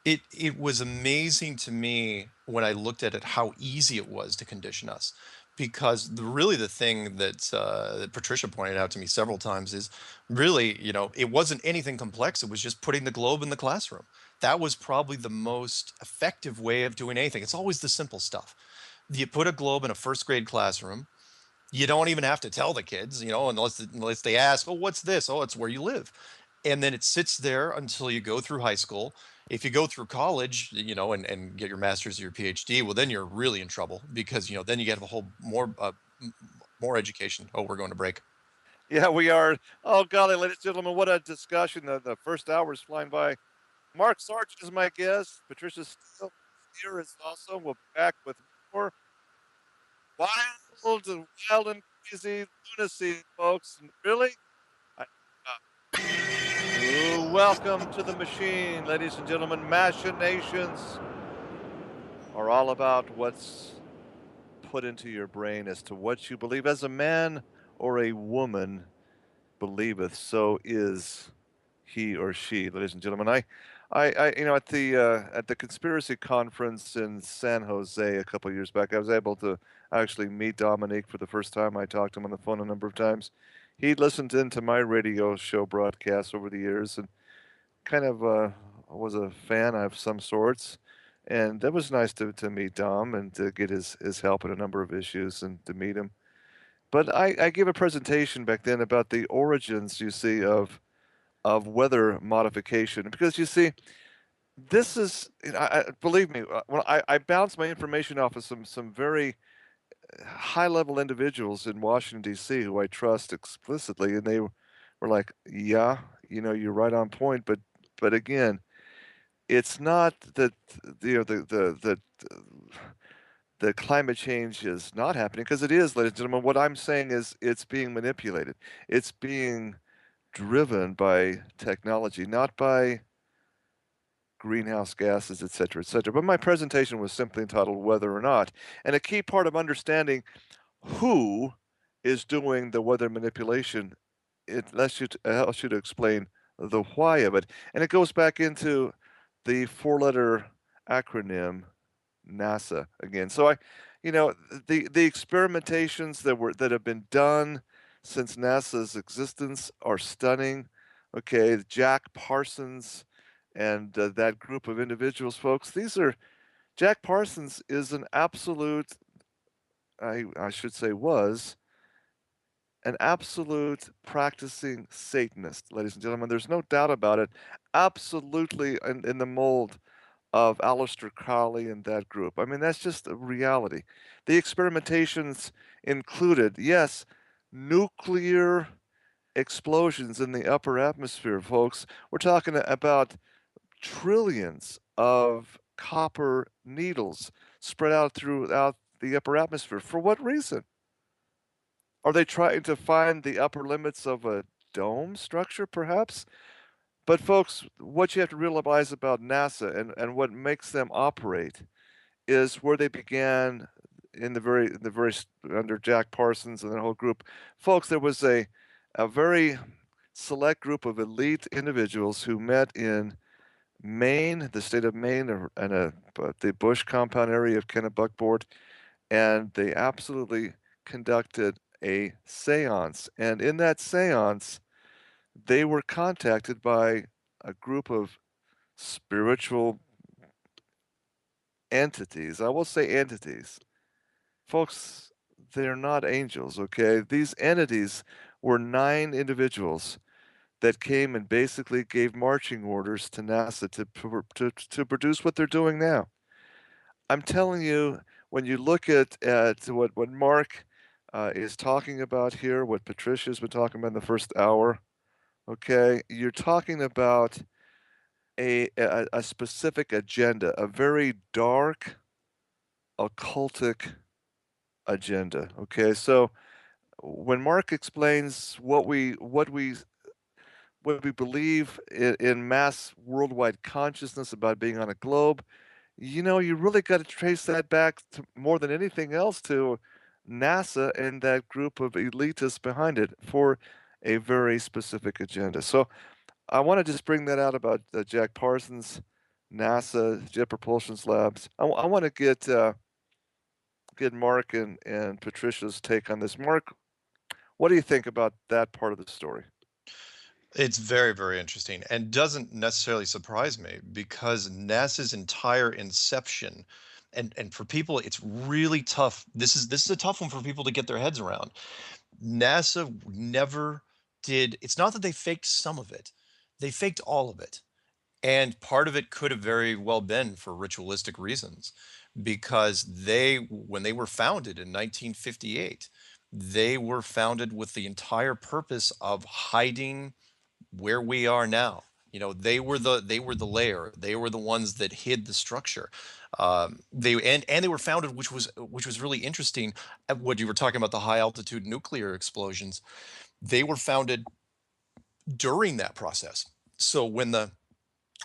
It was amazing to me when I looked at it how easy it was to condition us, because really the thing that Patricia pointed out to me several times is really, it wasn't anything complex. It was just putting the globe in the classroom. That was probably the most effective way of doing anything. It's always the simple stuff. You put a globe in a first grade classroom. You don't even have to tell the kids, unless they ask, "Oh, what's this?" "Oh, it's where you live." And then it sits there until you go through high school. If you go through college, and get your master's or your PhD, well, then you're really in trouble because, then you get a whole more education. Oh, we're going to break. Yeah, we are. Oh, golly, ladies and gentlemen, what a discussion. The first hour is flying by. Mark Sargent is my guest. Patricia Steele here is also. We'll be back with more wild and crazy lunacy, folks. And really, I, welcome to the machine, ladies and gentlemen. Machinations are all about what's put into your brain as to what you believe. As a man or a woman believeth, so is he or she, ladies and gentlemen. At the conspiracy conference in San Jose a couple of years back, I was able to actually meet Dominique for the first time. I talked to him on the phone a number of times. He listened into my radio show broadcasts over the years and kind of was a fan of some sorts. And that was nice to meet Dom and to get his help in a number of issues and to meet him. But I gave a presentation back then about the origins, you see, of weather modification, because you see, this is, believe me, when I bounced my information off of some very high level individuals in Washington D.C. who I trust explicitly, and they were like, "Yeah, you're right on point," but again, it's not that the climate change is not happening, because it is, ladies and gentlemen. What I'm saying is it's being manipulated. It's being driven by technology, not by greenhouse gases, et cetera, et cetera. But my presentation was simply entitled Whether or Not. And a key part of understanding who is doing the weather manipulation, it helps you to explain the why of it. And it goes back into the four-letter acronym NASA again. So the experimentations that have been done since NASA's existence are stunning. Okay, Jack Parsons and that group of individuals, folks. Jack Parsons is an absolute, I should say, was an absolute practicing Satanist, ladies and gentlemen. There's no doubt about it. Absolutely in the mold of Aleister Crowley and that group. I mean, that's just a reality. The experimentations included, yes, nuclear explosions in the upper atmosphere, folks. We're talking about trillions of copper needles spread out throughout the upper atmosphere. For what reason? Are they trying to find the upper limits of a dome structure, perhaps? But folks, what you have to realize about NASA and what makes them operate is where they began in the very under Jack Parsons and the whole group. Folks, there was a very select group of elite individuals who met in Maine, the state of Maine, and the Bush compound area of Kennebunkport, and they absolutely conducted a séance. And in that séance, they were contacted by a group of spiritual entities. I will say entities. Folks, they're not angels, okay? These entities were 9 individuals that came and basically gave marching orders to NASA to produce what they're doing now. I'm telling you, when you look at what Mark is talking about here, what Patricia's been talking about in the first hour, okay, you're talking about a specific agenda, a very dark, occultic agenda. Okay, so when Mark explains what we believe in mass worldwide consciousness about being on a globe, you really got to trace that back to more than anything else to NASA and that group of elitists behind it for a very specific agenda. So I want to just bring that out about Jack Parsons, NASA, Jet Propulsion Labs. I want to get Mark and Patricia's take on this. Mark, what do you think about that part of the story? It's very, very interesting and doesn't necessarily surprise me because NASA's entire inception, and for people, it's really tough. This is a tough one for people to get their heads around. NASA never did. It's not that they faked some of it; they faked all of it. And part of it could have very well been for ritualistic reasons, because when they were founded in 1958, they were founded with the entire purpose of hiding where we are now. They were the layer. They were the ones that hid the structure. They were founded, which was really interesting. What you were talking about, the high altitude nuclear explosions, they were founded during that process. So when the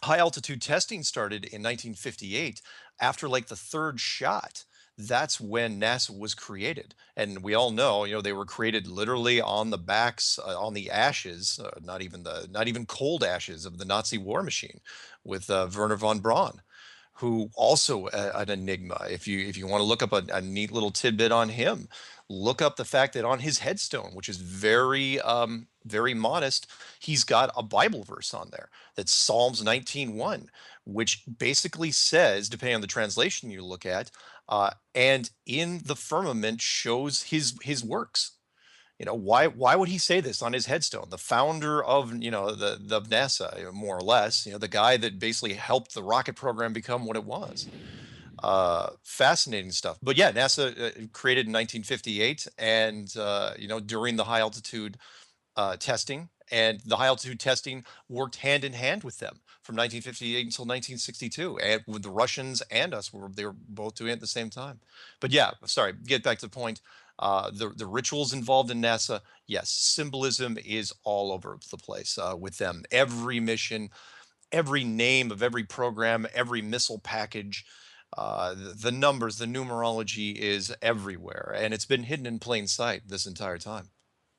high altitude testing started in 1958, after like the third shot, that's when NASA was created. And we all know, they were created literally on the backs, on the ashes, not even cold ashes of the Nazi war machine, with Werner von Braun, who also an enigma. If you want to look up a neat little tidbit on him, look up the fact that on his headstone, which is very very modest, he's got a Bible verse on there. That's Psalms 19:1, which basically says, depending on the translation you look at, and in the firmament shows his works. Why would he say this on his headstone? The founder of the NASA, more or less, the guy that basically helped the rocket program become what it was. Fascinating stuff. But yeah, NASA created in 1958, and during the high altitude testing, and the high altitude testing worked hand in hand with them from 1958 until 1962, and with the Russians and us, they were both doing it at the same time. But yeah, sorry, get back to the point. The rituals involved in NASA, yes, symbolism is all over the place with them. Every mission, every name of every program, every missile package, the numbers, the numerology is everywhere, and it's been hidden in plain sight this entire time.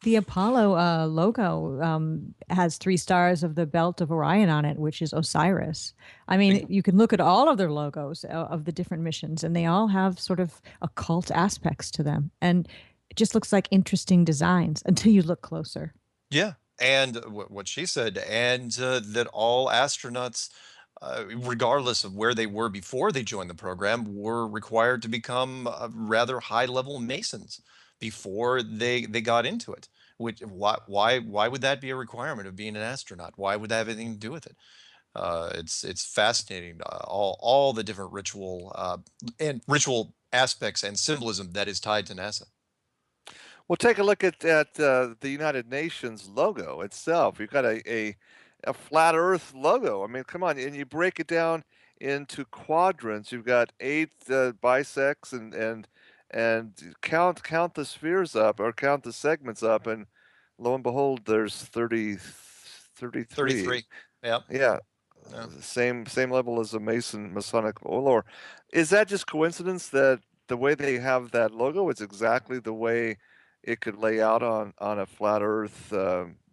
The Apollo logo has 3 stars of the belt of Orion on it, which is Osiris. I mean, you can look at all of their logos of the different missions, and they all have sort of occult aspects to them. And it just looks like interesting designs until you look closer. Yeah, and what she said, and that all astronauts, regardless of where they were before they joined the program, were required to become rather high-level Masons before they got into it. Which why would that be a requirement of being an astronaut? Why would that have anything to do with it? It's fascinating, all the different ritual aspects and symbolism that is tied to NASA. Well, take a look at the United Nations logo itself. You've got a flat Earth logo. I mean, come on, and you break it down into quadrants. You've got 8 bisects, and count the spheres up, or count the segments up, and lo and behold, there's 33. 33. Yep. Yeah, Yeah. same level as a Masonic lore. Is that just coincidence that the way they have that logo is exactly the way it could lay out on a flat Earth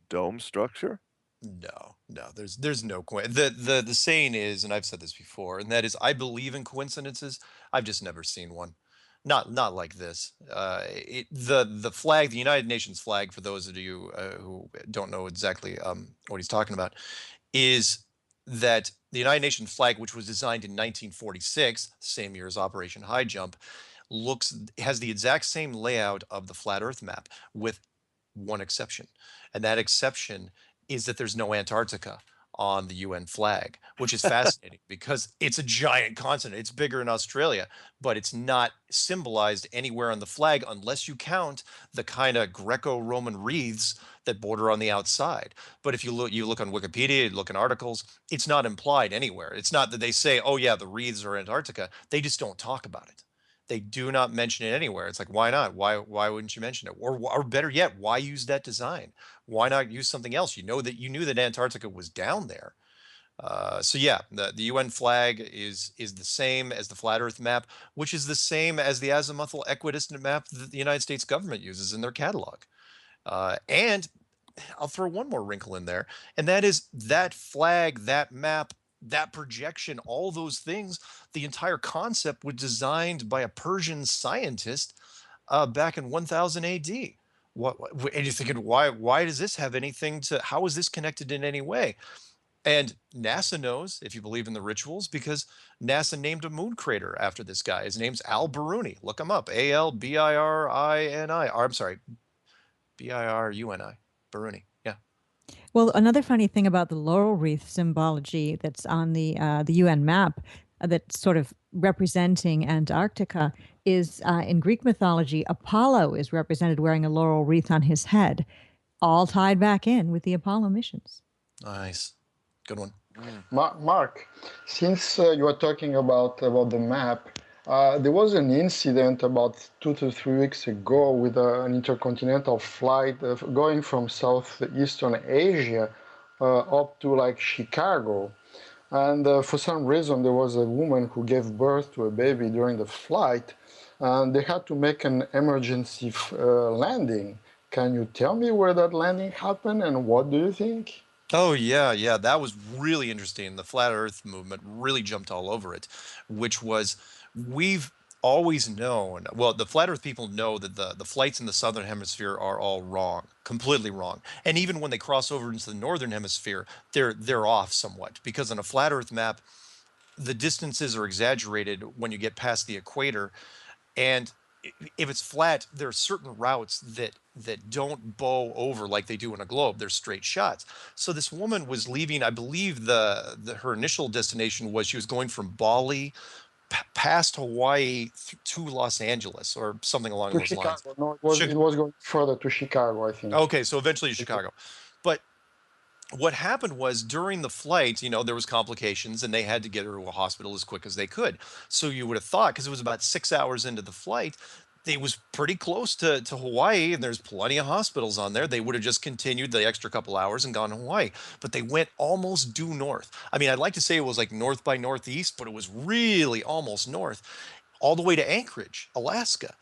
dome structure? No, there's no the saying is, and I've said this before, and that is, I believe in coincidences. I've just never seen one, not like this. The flag, the United Nations flag, for those of you who don't know exactly what he's talking about, is that the United Nations flag, which was designed in 1946, same year as Operation High Jump, has the exact same layout of the flat Earth map, with one exception, and that exception is that there's no Antarctica on the UN flag, which is fascinating because it's a giant continent. It's bigger in Australia, but it's not symbolized anywhere on the flag unless you count the kind of Greco-Roman wreaths that border on the outside. But if you look on Wikipedia, you look in articles, it's not implied anywhere. It's not that they say, oh yeah, the wreaths are Antarctica. They just don't talk about it. They do not mention it anywhere. It's like, why not? Why wouldn't you mention it? Or better yet, why use that design? Why not use something else? You knew that Antarctica was down there. So yeah, the UN flag is the same as the flat Earth map, which is the same as the azimuthal equidistant map that the United States government uses in their catalog. And I'll throw one more wrinkle in there, and that is that flag, that map, that projection, all those things, the entire concept was designed by a Persian scientist back in 1000 AD. And you're thinking, why does this have anything to, how is this connected in any way? And NASA knows, if you believe in the rituals, because NASA named a moon crater after this guy. His name's Al-Biruni. Look him up. Albirini. Or I'm sorry, Biruni. Biruni. Yeah. Well, another funny thing about the laurel wreath symbology that's on the UN map, that's sort of representing Antarctica, is in Greek mythology, Apollo is represented wearing a laurel wreath on his head, all tied back in with the Apollo missions. Nice. Good one. Mark, since you are talking about the map, there was an incident about 2 to 3 weeks ago with an intercontinental flight going from Southeastern Asia up to like Chicago. And for some reason, there was a woman who gave birth to a baby during the flight, and they had to make an emergency landing. Can you tell me where that landing happened, and what do you think? Oh yeah, that was really interesting. The flat Earth movement really jumped all over it, which was, we've always known. Well, the flat Earth people know that the flights in the southern hemisphere are all wrong, completely wrong. And even when they cross over into the northern hemisphere, they're off somewhat, because on a flat Earth map, the distances are exaggerated when you get past the equator, and if it's flat, there are certain routes that don't bow over like they do in a globe. They're straight shots. So this woman was leaving, I believe her initial destination was, she was going from Bali past Hawaii to Los Angeles or something along To those lines. Chicago. No, it was going further to Chicago, I think. Okay, so eventually to Chicago. But what happened was, during the flight, there was complications and they had to get her to a hospital as quick as they could. So you would have thought, because it was about 6 hours into the flight, it was pretty close to Hawaii, and there's plenty of hospitals on there. They would have just continued the extra couple hours and gone to Hawaii. But they went almost due north. I mean, I'd like to say it was like north by northeast, but it was really almost north, all the way to Anchorage, Alaska.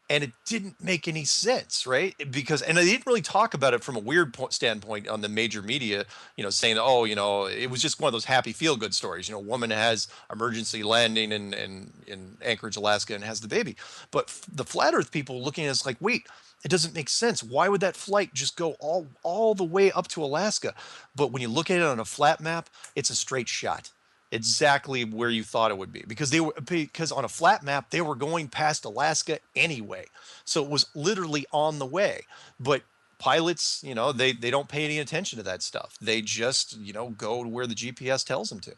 And it didn't make any sense, right? Because, and they didn't really talk about it from a weird standpoint on the major media, saying, oh, it was just one of those happy feel-good stories. Woman has emergency landing in Anchorage, Alaska, and has the baby. But the flat Earth people looking at us like, wait, it doesn't make sense. Why would that flight just go all the way up to Alaska? But when you look at it on a flat map, it's a straight shot, exactly where you thought it would be, because on a flat map they were going past Alaska anyway, so it was literally on the way. But pilots, they don't pay any attention to that stuff. They just go to where the GPS tells them to.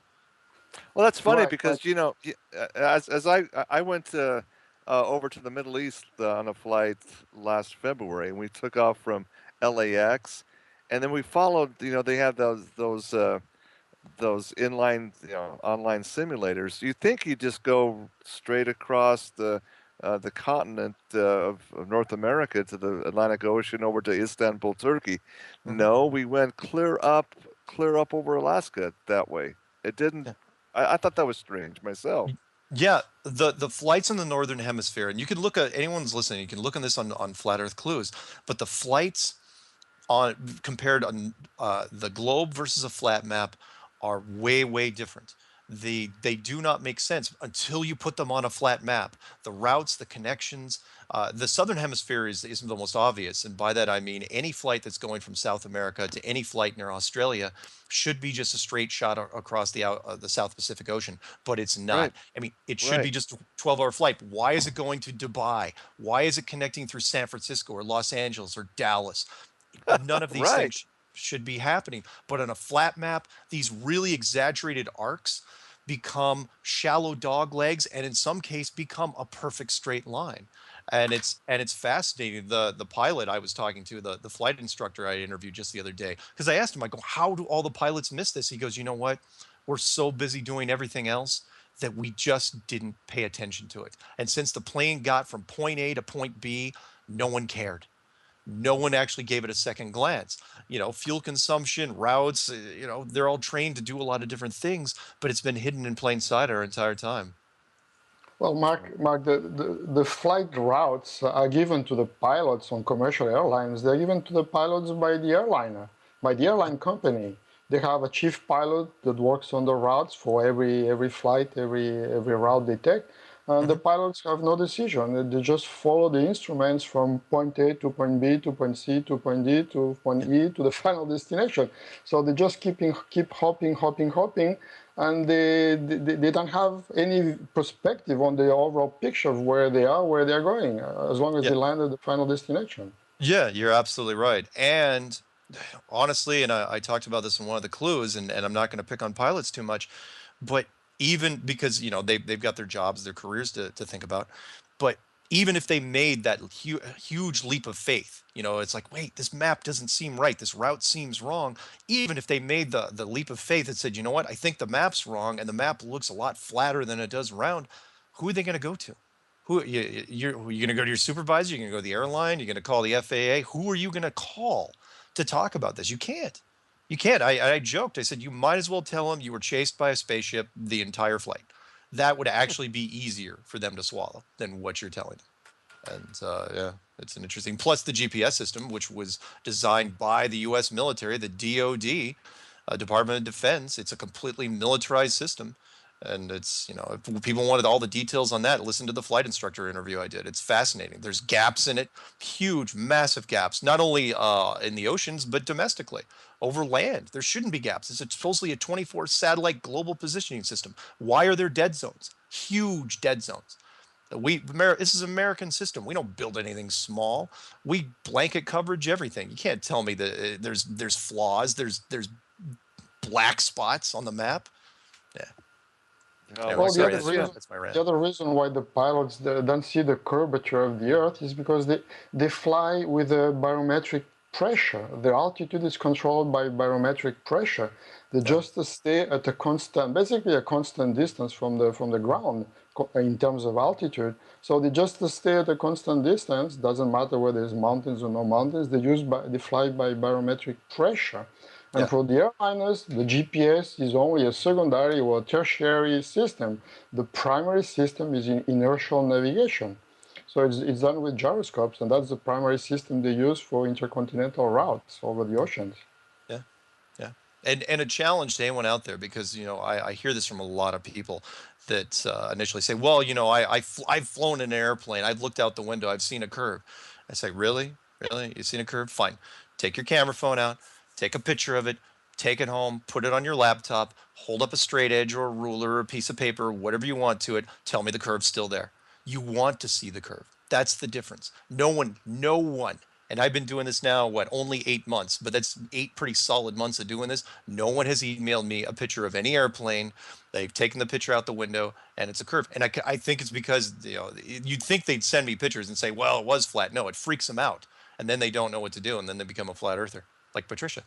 Well, that's funny Right, because as I went over to the Middle East on a flight last February, and we took off from LAX, and then we followed. They have those those inline, online simulators, you think you just go straight across the continent of North America to the Atlantic Ocean over to Istanbul, Turkey. Hmm. No, we went clear up over Alaska that way. It didn't. I thought that was strange myself. Yeah, the flights in the northern hemisphere, and you can look at anyone's listening, you can look on this on Flat Earth Clues, but the flights on compared on the globe versus a flat map are way different. They do not make sense until you put them on a flat map. The routes, the connections, the southern hemisphere is the most obvious, and by that I mean any flight that's going from South America to any flight near Australia should be just a straight shot across the South Pacific Ocean, but it's not. Right, I mean, it should right. be just a 12-hour flight. Why is it going to Dubai? Why is it connecting through San Francisco or Los Angeles or Dallas? None of these Right. things should be happening. But on a flat map, these really exaggerated arcs become shallow dog legs and in some case become a perfect straight line. And it's fascinating. The pilot I was talking to, the flight instructor I interviewed just the other day, because I asked him, I go, how do all the pilots miss this? He goes, you know what? We're so busy doing everything else that we just didn't pay attention to it. And since the plane got from point A to point B, no one cared. No one actually gave it a second glance. Fuel consumption, routes, they're all trained to do a lot of different things, but it's been hidden in plain sight our entire time. Well, Mark, the flight routes are given to the pilots on commercial airlines. They're given to the pilots by the airliner, by the airline company. They have a chief pilot that works on the routes for every flight, every route they take. And the Hmm. pilots have no decision. They just follow the instruments from point A to point B to point C to point D to point Yeah. E to the final destination. So they just keep hopping, and they don't have any perspective on the overall picture of where they are, where they're going, as long as Yeah. they land at the final destination. Yeah, you're absolutely right. And honestly, and I talked about this in one of the clues, and I'm not going to pick on pilots too much, but even because, they've got their jobs, their careers to think about, but even if they made that huge leap of faith, it's like, wait, this map doesn't seem right. This route seems wrong. Even if they made the leap of faith and said, you know what, I think the map's wrong and the map looks a lot flatter than it does round, who are they going to go to? You're going to go to your supervisor? You're going to go to the airline? You're going to call the FAA? Who are you going to call to talk about this? You can't. You can't. I joked. I said you might as well tell them you were chased by a spaceship the entire flight. That would actually be easier for them to swallow than what you're telling them. And yeah, it's an interesting. Plus the GPS system, which was designed by the U.S. military, the DoD, Department of Defense. It's a completely militarized system. And it's, if people wanted all the details on that, listen to the flight instructor interview I did. It's fascinating. There's gaps in it, huge, massive gaps, not only in the oceans, but domestically over land. There shouldn't be gaps. It's supposedly a 24 satellite global positioning system. Why are there dead zones? Huge dead zones. This is an American system. We don't build anything small. We blanket coverage everything. You can't tell me that there's flaws. There's black spots on the map. Yeah. Oh Anyway, my Well, sorry. goodness, yeah. That's my rant. the other reason why the pilots don't see the curvature of the Earth is because they fly with a barometric pressure. The altitude is controlled by barometric pressure. They Yeah. just stay at a constant, basically a constant distance from the ground in terms of altitude. So they just stay at a constant distance. Doesn't matter whether there's mountains or no mountains. They fly by barometric pressure. And Yeah. for the airliners, the GPS is only a secondary or tertiary system. The primary system is in inertial navigation. So it's done with gyroscopes, and that's the primary system they use for intercontinental routes over the oceans. Yeah. Yeah. And a challenge to anyone out there, because I hear this from a lot of people that initially say, well, I've flown in an airplane, I've looked out the window, I've seen a curve. I say, really, you've seen a curve? Fine, take your camera phone out, take a picture of it, take it home, put it on your laptop, hold up a straight edge or a ruler or a piece of paper, whatever you want to it, tell me the curve's still there. You want to see the curve. That's the difference. No one, and I've been doing this now, only 8 months, but that's 8 pretty solid months of doing this. No one has emailed me a picture of any airplane. They've taken the picture out the window and it's a curve. And I think it's because, you'd think they'd send me pictures and say, well, it was flat. No, it freaks them out. And then they don't know what to do. And then they become a flat earther, like Patricia.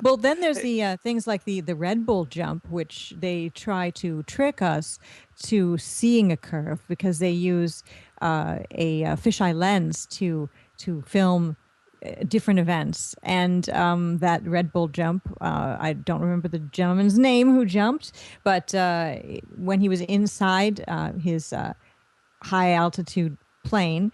Well, then there's the things like the Red Bull jump, which they try to trick us to seeing a curve because they use a fisheye lens to film different events. And that Red Bull jump, I don't remember the gentleman's name who jumped, but when he was inside his high altitude plane,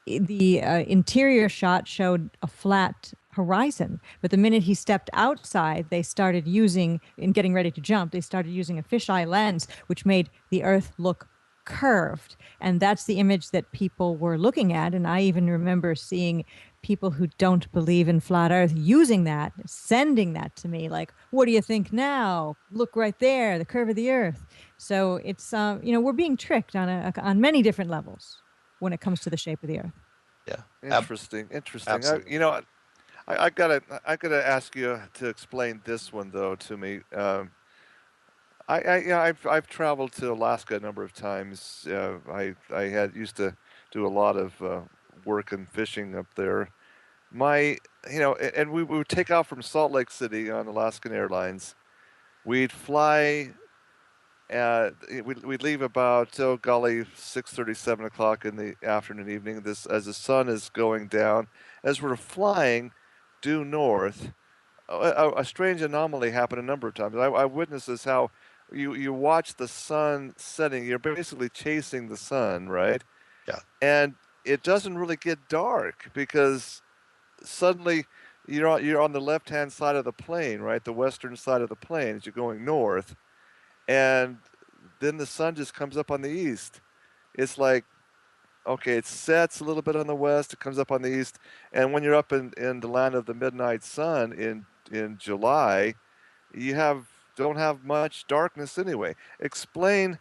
the interior shot showed a flat horizon. But the minute he stepped outside, they started using, in getting ready to jump, they started using a fisheye lens, which made the Earth look curved. And that's the image that people were looking at. And I even remember seeing people who don't believe in flat Earth using that, sending that to me, like, what do you think now? Look right there, the curve of the Earth. So it's, we're being tricked on many different levels when it comes to the shape of the Earth. Yeah. Interesting. Absolutely. I gotta ask you to explain this one though to me. I've traveled to Alaska a number of times. I used to do a lot of work and fishing up there. And we would take off from Salt Lake City on Alaskan Airlines. We'd fly. We'd leave about 6:30, 7 o'clock in the afternoon, evening. This as the sun is going down. As we're flying due north, a strange anomaly happened a number of times. I witnessed this how you watch the sun setting. You're basically chasing the sun, right? Yeah. And it doesn't really get dark because suddenly you're on the left-hand side of the plane, right? The western side of the plane as you're going north, and then the sun just comes up on the east. It's like, okay, it sets a little bit on the west, it comes up on the east, and when you're up in the land of the midnight sun in July, you don't have much darkness anyway. Explain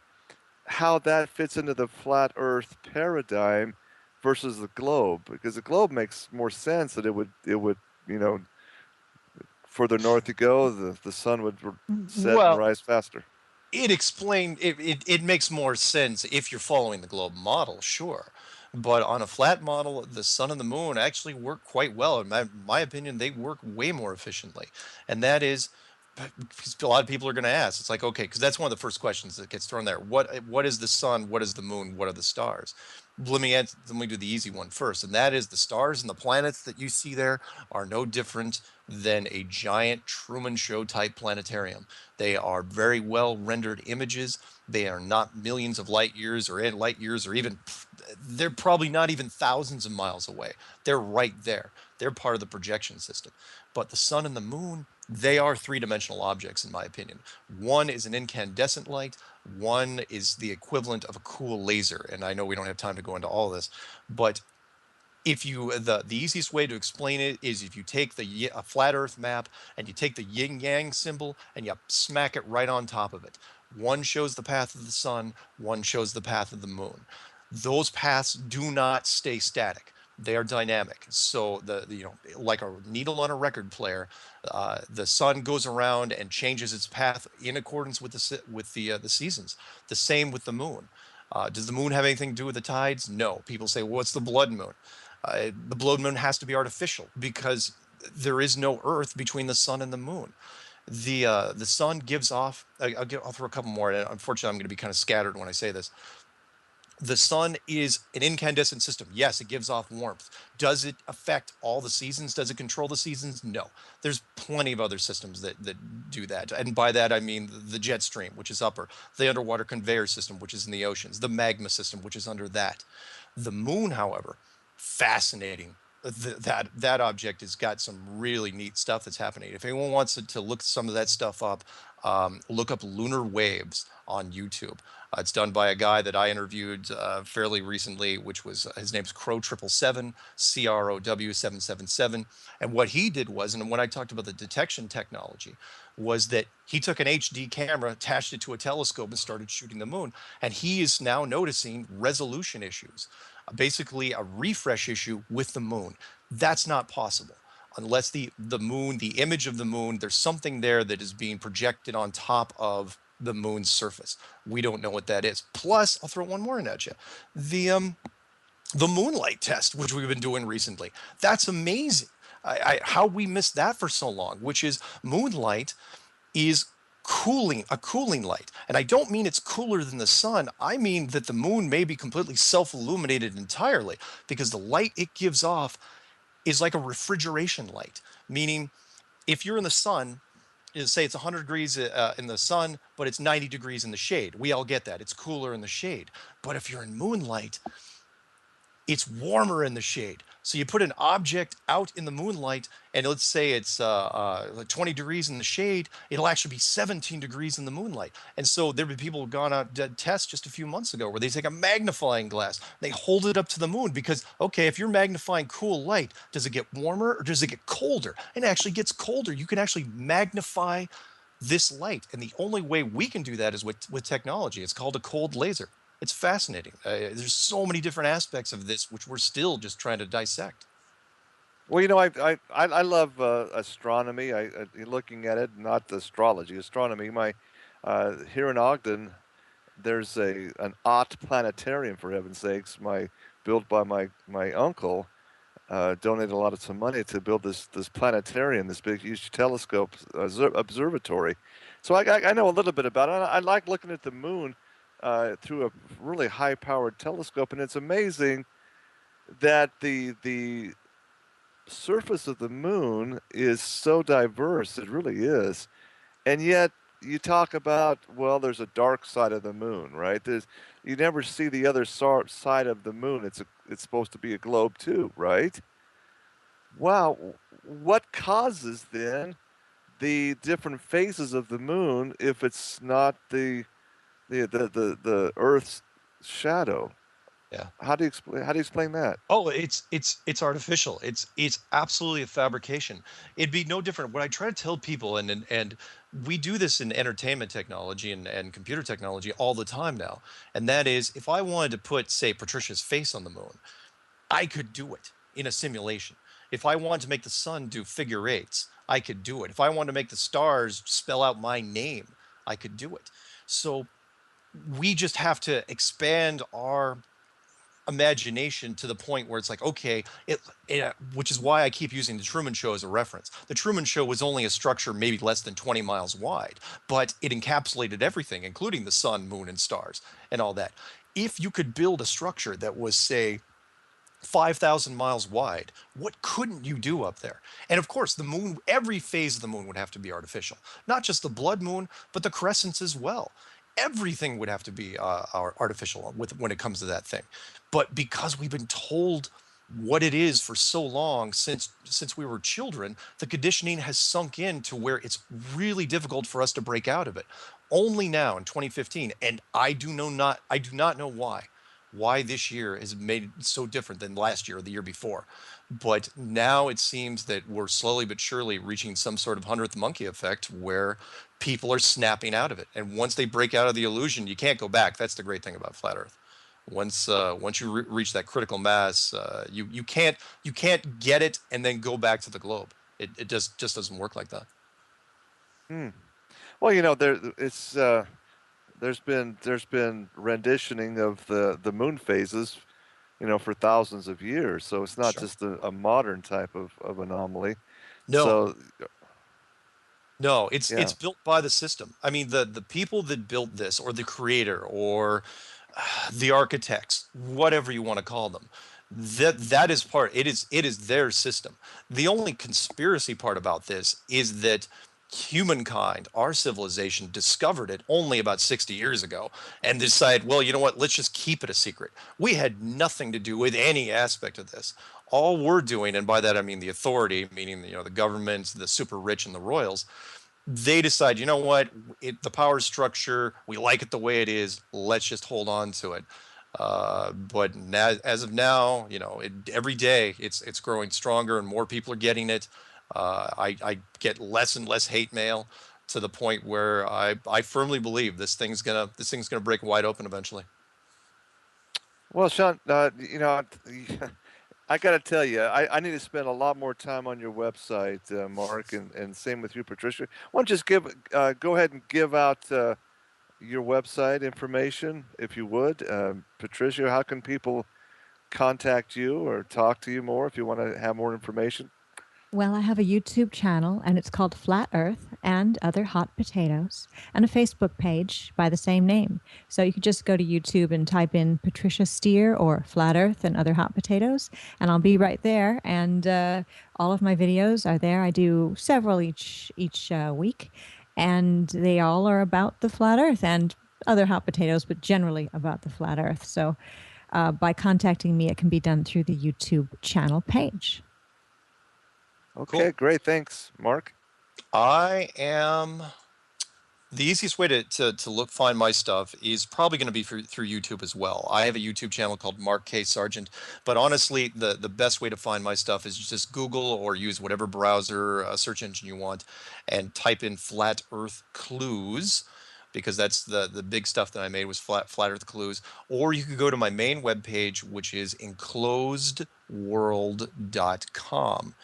how that fits into the flat Earth paradigm versus the globe, because the globe makes more sense that it would further north you go, the sun would set and rise faster. It makes more sense if you're following the globe model, sure. But on a flat model, the sun and the moon actually work quite well. In my opinion, they work way more efficiently. And that is, because a lot of people are going to ask, it's like, okay, because that's one of the first questions that gets thrown there. What is the sun? What is the moon? What are the stars? Let me do the easy one first, and that is the stars and the planets that you see there are no different than a giant Truman Show type planetarium. They are very well rendered images. They are not millions of light years or even, they're probably not even thousands of miles away. They're right there. They're part of the projection system. But the sun and the moon, they are three-dimensional objects, in my opinion. One is an incandescent light. One is the equivalent of a cool laser. And I know we don't have time to go into all this, but if you the easiest way to explain it is if you take a flat Earth map and you take the yin yang symbol and you smack it right on top of it. One shows the path of the sun, one shows the path of the moon. Those paths do not stay static. They are dynamic. So like a needle on a record player, the sun goes around and changes its path in accordance with the seasons. The same with the moon. Does the moon have anything to do with the tides? No. People say, well, what's the blood moon? The blood moon has to be artificial because there is no Earth between the sun and the moon. The sun gives off. I'll throw a couple more. And unfortunately, I'm going to be kind of scattered when I say this. The sun is an incandescent system. Yes, it gives off warmth. Does it affect all the seasons? Does it control the seasons? No. There's plenty of other systems that do that. And by that, I mean the jet stream, which is upper, the underwater conveyor system, which is in the oceans, the magma system, which is under that. The moon, however, fascinating. That object has got some really neat stuff that's happening. If anyone wants to look some of that stuff up, look up Lunar Waves on YouTube. It's done by a guy that I interviewed fairly recently, which was his name's Crow777, CROW777. And what he did was, and when I talked about the detection technology, was that he took an HD camera, attached it to a telescope, and started shooting the moon. And he is now noticing resolution issues, basically a refresh issue with the moon. That's not possible unless the moon, the image of the moon, there's something there that is being projected on top of the moon's surface. We don't know what that is. Plus, I'll throw one more in at you. The moonlight test, which we've been doing recently. That's amazing. How we missed that for so long, which is moonlight is a cooling light. And I don't mean it's cooler than the sun. I mean that the moon may be completely self-illuminated entirely because the light it gives off is like a refrigeration light, meaning if you're in the sun, say it's 100 degrees in the sun, but it's 90 degrees in the shade. We all get that. It's cooler in the shade. But if you're in moonlight, it's warmer in the shade. So you put an object out in the moonlight, and let's say it's like 20 degrees in the shade, it'll actually be 17 degrees in the moonlight. And so there have been people who've gone out did tests just a few months ago where they take a magnifying glass, they hold it up to the moon because, okay, if you're magnifying cool light, does it get warmer or does it get colder? And it actually gets colder. You can actually magnify this light. And the only way we can do that is with technology. It's called a cold laser. It's fascinating. There's so many different aspects of this which we're still just trying to dissect. Well, I love astronomy. Looking at it, not astrology, astronomy. My here in Ogden, there's an Ott planetarium, for heaven's sakes. Built by my uncle. Donated a lot of some money to build this planetarium, this big huge telescope observatory. So I know a little bit about it. I like looking at the moon through a really high-powered telescope, and it's amazing that the surface of the moon is so diverse. It really is, and yet you talk about, well, there's a dark side of the moon, right? You never see the other side of the moon. It's supposed to be a globe too, right? Wow, what causes then the different phases of the moon if it's not the Earth's shadow? Yeah. How do you explain that? Oh, it's artificial. It's absolutely a fabrication. It'd be no different. What I try to tell people, and we do this in entertainment technology and computer technology all the time now, and that is if I wanted to put, say, Patricia's face on the moon, I could do it in a simulation. If I wanted to make the sun do figure eights, I could do it. If I wanted to make the stars spell out my name, I could do it. So we just have to expand our imagination to the point where it's like, okay, which is why I keep using the Truman Show as a reference. The Truman Show was only a structure maybe less than 20 miles wide, but it encapsulated everything, including the sun, moon, and stars and all that. If you could build a structure that was, say, 5,000 miles wide, what couldn't you do up there? And of course, the moon, every phase of the moon would have to be artificial. Not just the blood moon, but the crescents as well. Everything would have to be artificial when it comes to that thing. But because we've been told what it is for so long since we were children, the conditioning has sunk in to where it's really difficult for us to break out of it. Only now in 2015, and I do not know why this year has made it so different than last year or the year before. But now it seems that we're slowly but surely reaching some sort of 100th monkey effect where people are snapping out of it. And once they break out of the illusion, you can't go back. That's the great thing about flat Earth. Once you reach that critical mass, you can't get it and then go back to the globe. It just doesn't work like that. Well, there's been renditioning of the moon phases, for thousands of years. So it's not Sure. just a modern type of anomaly. No. So No, it's yeah. built by the system. I mean, the people that built this, or the creator, or the architects, whatever you want to call them, that is part. It is their system. The only conspiracy part about this is that humankind, our civilization, discovered it only about 60 years ago and decided, well, you know what? Let's just keep it a secret. We had nothing to do with any aspect of this. All we're doing, and by that I mean the authority, meaning the governments, the super rich, and the royals, they decide, you know what, the power structure, we like it the way it is, let's just hold on to it. But now, as of now, every day it's growing stronger and more people are getting it. I get less and less hate mail to the point where I firmly believe this thing's gonna break wide open eventually. Well, Sean, I got to tell you, I need to spend a lot more time on your website, Mark, and same with you, Patricia. Why don't you just go ahead and give out your website information, if you would. Patricia, how can people contact you or talk to you more if you want to have more information? Well, I have a YouTube channel, and it's called Flat Earth and Other Hot Potatoes, and a Facebook page by the same name. So you could just go to YouTube and type in Patricia Steer or Flat Earth and Other Hot Potatoes, and I'll be right there. And all of my videos are there. I do several each week, and they all are about the flat Earth and other hot potatoes, but generally about the flat Earth. So by contacting me, it can be done through the YouTube channel page. Okay, Cool. great. Thanks, Mark. I am the easiest way to find my stuff is probably going to be through YouTube as well. I have a YouTube channel called Mark K. Sargent, but honestly, the best way to find my stuff is just Google or use whatever browser search engine you want and type in Flat Earth Clues, because that's the big stuff that I made was Flat Earth Clues. Or you could go to my main webpage, which is enclosedworld.com.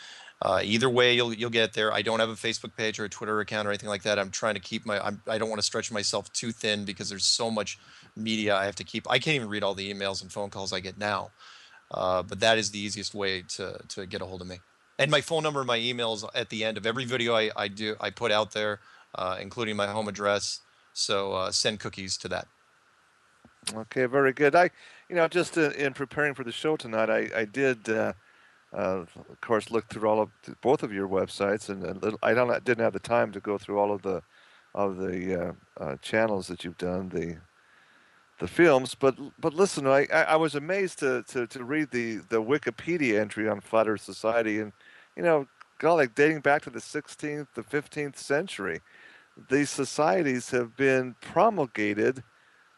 Either way, you'll get there. I don't have a Facebook page or a Twitter account or anything like that. I'm trying to keep I don't want to stretch myself too thin because there's so much media I have to keep. I can't even read all the emails and phone calls I get now. But that is the easiest way to get a hold of me. And my phone number and my emails at the end of every video I put out there, including my home address. So send cookies to that. Okay, very good. Just in preparing for the show tonight, I did. Of course, look through both of your websites, and didn't have the time to go through all of the channels that you've done, the films. But listen, I was amazed to read the Wikipedia entry on Flat Earth Society, and golly, dating back to the 16th, the 15th century, these societies have been promulgated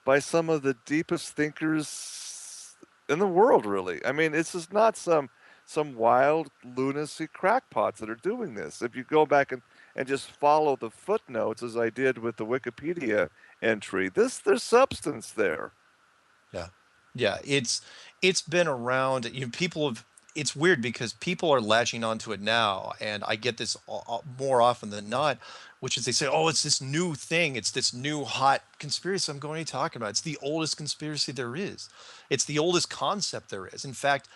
by some of the deepest thinkers in the world. Really, I mean, it's just not some wild lunacy crackpots that are doing this. If you go back and just follow the footnotes, as I did with the Wikipedia entry, there's substance there. Yeah, it's been around. It's weird because people are latching onto it now, and I get this more often than not, which is they say, "Oh, it's this new thing. It's this new hot conspiracy." I'm going, "What are you talking about? It's the oldest conspiracy there is. It's the oldest concept there is. In fact,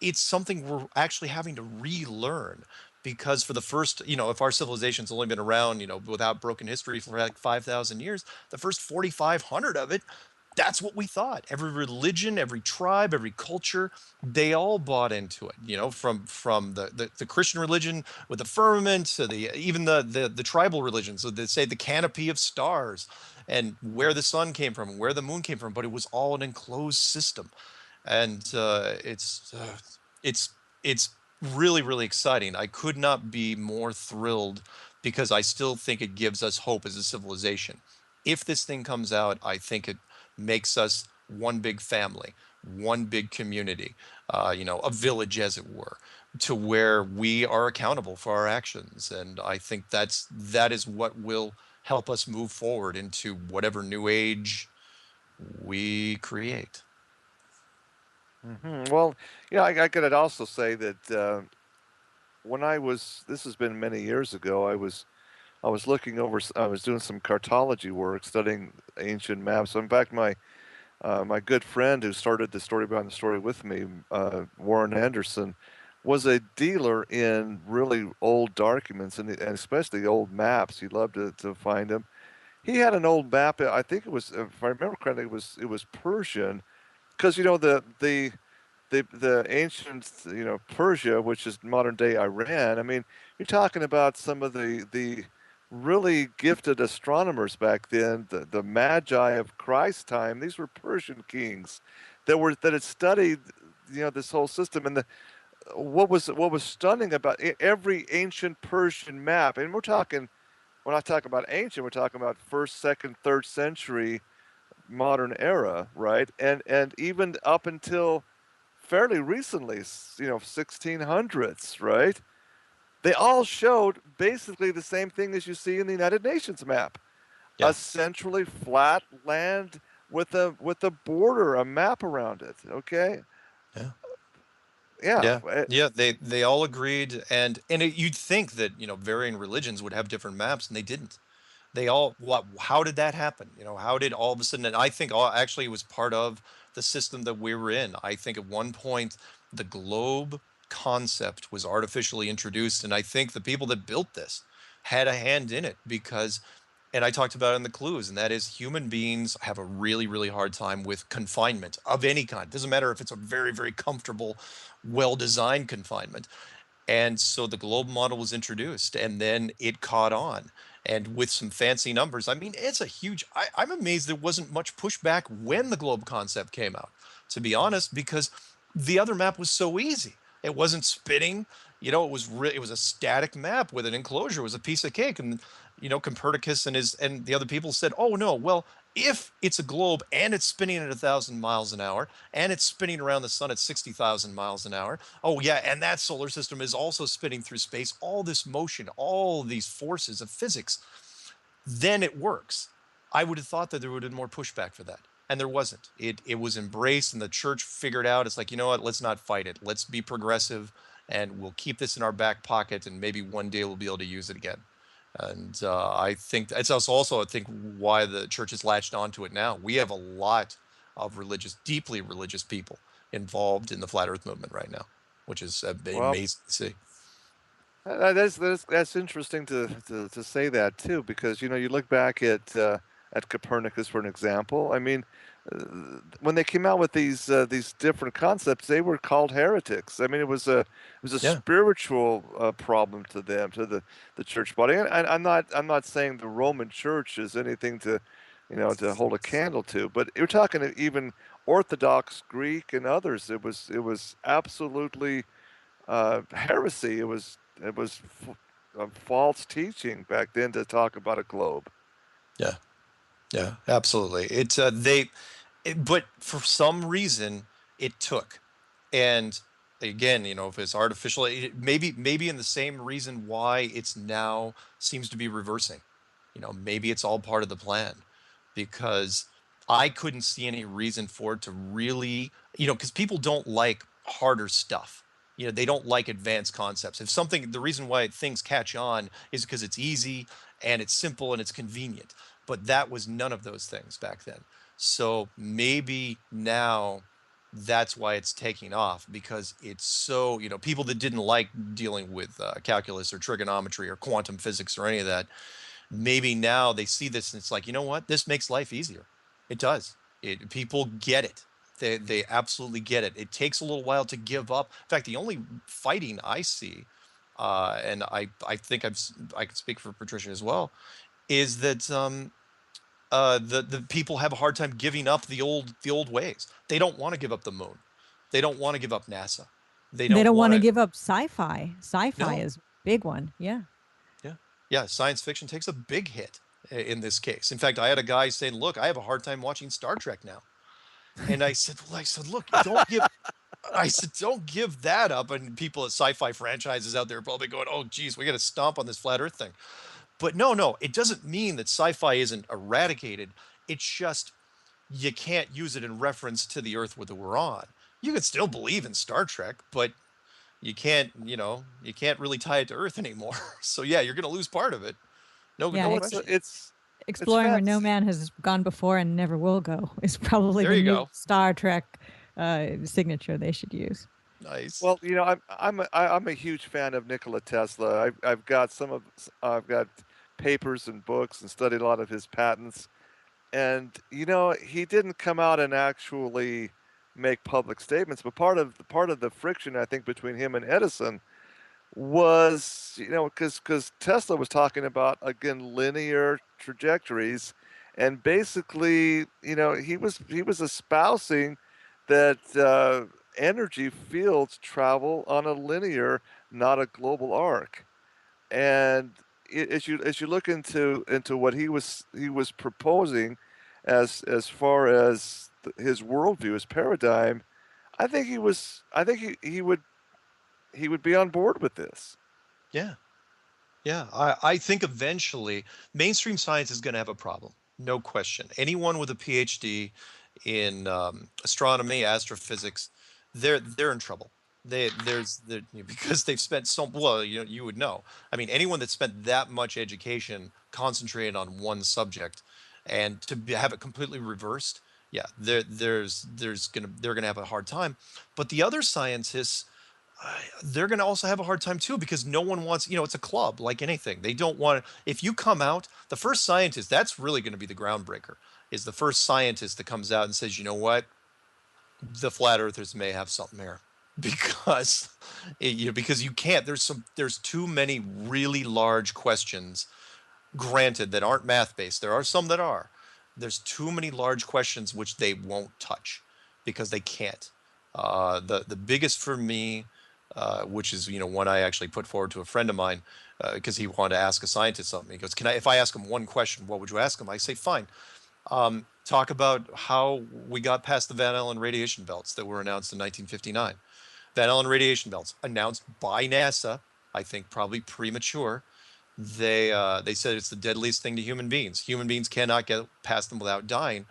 it's something we're actually having to relearn, because for the first, if our civilization's only been around, without broken history for like 5,000 years, the first 4,500 of it, that's what we thought. Every religion, every tribe, every culture, they all bought into it. From the Christian religion with the firmament to even the tribal religions. So they say the canopy of stars and where the sun came from, and where the moon came from, but it was all an enclosed system. And it's really, really exciting. I could not be more thrilled, because I still think it gives us hope as a civilization. If this thing comes out, I think it makes us one big family, one big community, a village, as it were, to where we are accountable for our actions. And I think that is what will help us move forward into whatever new age we create. Mm-hmm. Well, I could also say that when this has been many years ago, I was looking over, I was doing some cartology work, studying ancient maps. So in fact, my good friend who started the Story Behind the Story with me, Warren Anderson, was a dealer in really old documents and especially old maps. He loved to find them. He had an old map. I think it was, if I remember correctly, it was Persian, because the ancient Persia, which is modern day Iran. I mean, you're talking about some of the really gifted astronomers back then, the Magi of Christ's time. These were Persian kings that had studied this whole system. And what was stunning about every ancient Persian map, and we're not talking about ancient, we're talking about 1st, 2nd, 3rd century modern era, right? And even up until fairly recently, 1600s, right? They all showed basically the same thing as you see in the United Nations map. Yeah. A centrally flat land with a border, a map around it, okay? Yeah. They all agreed, and you'd think that varying religions would have different maps, and they didn't. How did that happen? How did all of a sudden, and I think actually it was part of the system that we were in. I think at one point the globe concept was artificially introduced, and I think the people that built this had a hand in it because, and I talked about it in the clues, and that is human beings have a really, really hard time with confinement of any kind. Doesn't matter if it's a very, very comfortable, well-designed confinement. And so the globe model was introduced, and then it caught on. And with some fancy numbers, I mean, it's a huge. I'm amazed there wasn't much pushback when the globe concept came out, to be honest, because the other map was so easy. It wasn't spinning. It was a static map with an enclosure. It was a piece of cake. And Copernicus and the other people said, "Oh no, well, if it's a globe and it's spinning at 1,000 miles an hour and it's spinning around the sun at 60,000 miles an hour, oh yeah, and that solar system is also spinning through space, all this motion, all these forces of physics, then it works." I would have thought that there would have been more pushback for that. And there wasn't. It was embraced, and the church figured out, it's like, you know what, let's not fight it. Let's be progressive, and we'll keep this in our back pocket, and maybe one day we'll be able to use it again. And I think it's also, I think, why the church has latched onto it now. We have a lot of deeply religious people involved in the flat Earth movement right now, which is amazing to see. That's interesting to say that too, because you look back at Copernicus for an example. I mean, when they came out with these different concepts, they were called heretics. I mean, it was a spiritual problem to them, to the church body. And I'm not saying the Roman Church is anything to hold a candle to, but you're talking even Orthodox Greek and others. It was absolutely heresy. It was false teaching back then to talk about a globe. Yeah. Yeah, absolutely. But for some reason it took, and again, if it's artificial, maybe in the same reason why it's now seems to be reversing. Maybe it's all part of the plan, because I couldn't see any reason for it to really, because people don't like harder stuff. They don't like advanced concepts. The reason why things catch on is because it's easy and it's simple and it's convenient. But that was none of those things back then. So maybe now that's why it's taking off, because it's so, people that didn't like dealing with calculus or trigonometry or quantum physics or any of that, maybe now they see this and it's like, you know what, this makes life easier. It does. People get it. They absolutely get it. It takes a little while to give up. In fact, the only fighting I see, and I think I can speak for Patricia as well, is that the people have a hard time giving up the old ways. They don't want to give up the moon. They don't want to give up NASA. They don't want to give up sci-fi. Sci-fi is a big one. Yeah. Yeah. Science fiction takes a big hit in this case. In fact, I had a guy saying, "Look, I have a hard time watching Star Trek now." And I said, "Look, don't give that up." And people at sci-fi franchises out there are probably going, "Oh, geez, we got to stomp on this flat Earth thing." But no, it doesn't mean that sci-fi isn't eradicated. It's just you can't use it in reference to the Earth that we're on. You can still believe in Star Trek, but you can't really tie it to Earth anymore. So yeah, you're going to lose part of it. No question. It's exploring where no man has gone before and never will go is probably the new Star Trek signature they should use. Nice. Well, I'm a huge fan of Nikola Tesla. I've got papers and books and studied a lot of his patents, and he didn't come out and actually make public statements. But part of the friction, I think, between him and Edison was because Tesla was talking about, again, linear trajectories, and basically he was espousing that energy fields travel on a linear, not a global arc. And as you look into what he was proposing as far as his worldview, his paradigm, I think he would be on board with this. Yeah. I think eventually mainstream science is going to have a problem. No question. Anyone with a PhD in astronomy, astrophysics, they're in trouble. Because they've spent you would know. I mean, anyone that spent that much education concentrated on one subject, and to have it completely reversed, yeah, they're gonna have a hard time. But the other scientists, they're going to also have a hard time too, because no one wants, it's a club like anything. They don't want to, if you come out, the first scientist, that's really going to be the groundbreaker, is the first scientist that comes out and says, you know what, the flat earthers may have something here. Because because you can't, there's too many really large questions, granted, that aren't math based. There are some that are. There's too many large questions which they won't touch because they can't. The biggest for me, which is one I actually put forward to a friend of mine, because he wanted to ask a scientist something. He goes, "Can I? If I ask him one question, what would you ask him?" I say, "Fine. Talk about how we got past the Van Allen radiation belts that were announced in 1959. Van Allen radiation belts announced by NASA. I think probably premature. They said it's the deadliest thing to human beings. Human beings cannot get past them without dying,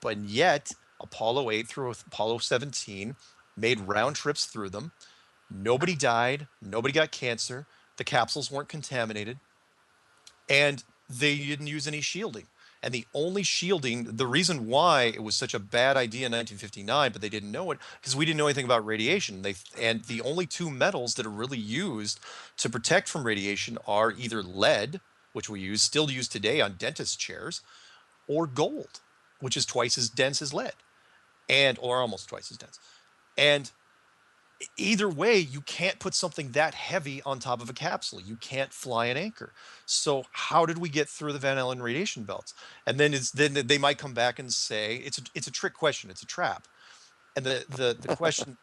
but yet Apollo 8 through Apollo 17 made round trips through them. Nobody died. Nobody got cancer. The capsules weren't contaminated, and they didn't use any shielding. And the only shielding, the reason why it was such a bad idea in 1959, but they didn't know it, because we didn't know anything about radiation. And the only two metals that are really used to protect from radiation are either lead, which we still use today on dentist chairs, or gold, which is twice as dense as lead, or almost twice as dense. And either way, you can't put something that heavy on top of a capsule. You can't fly an anchor. So how did we get through the Van Allen radiation belts? And then they might come back and say it's a trick question. It's a trap. And the question,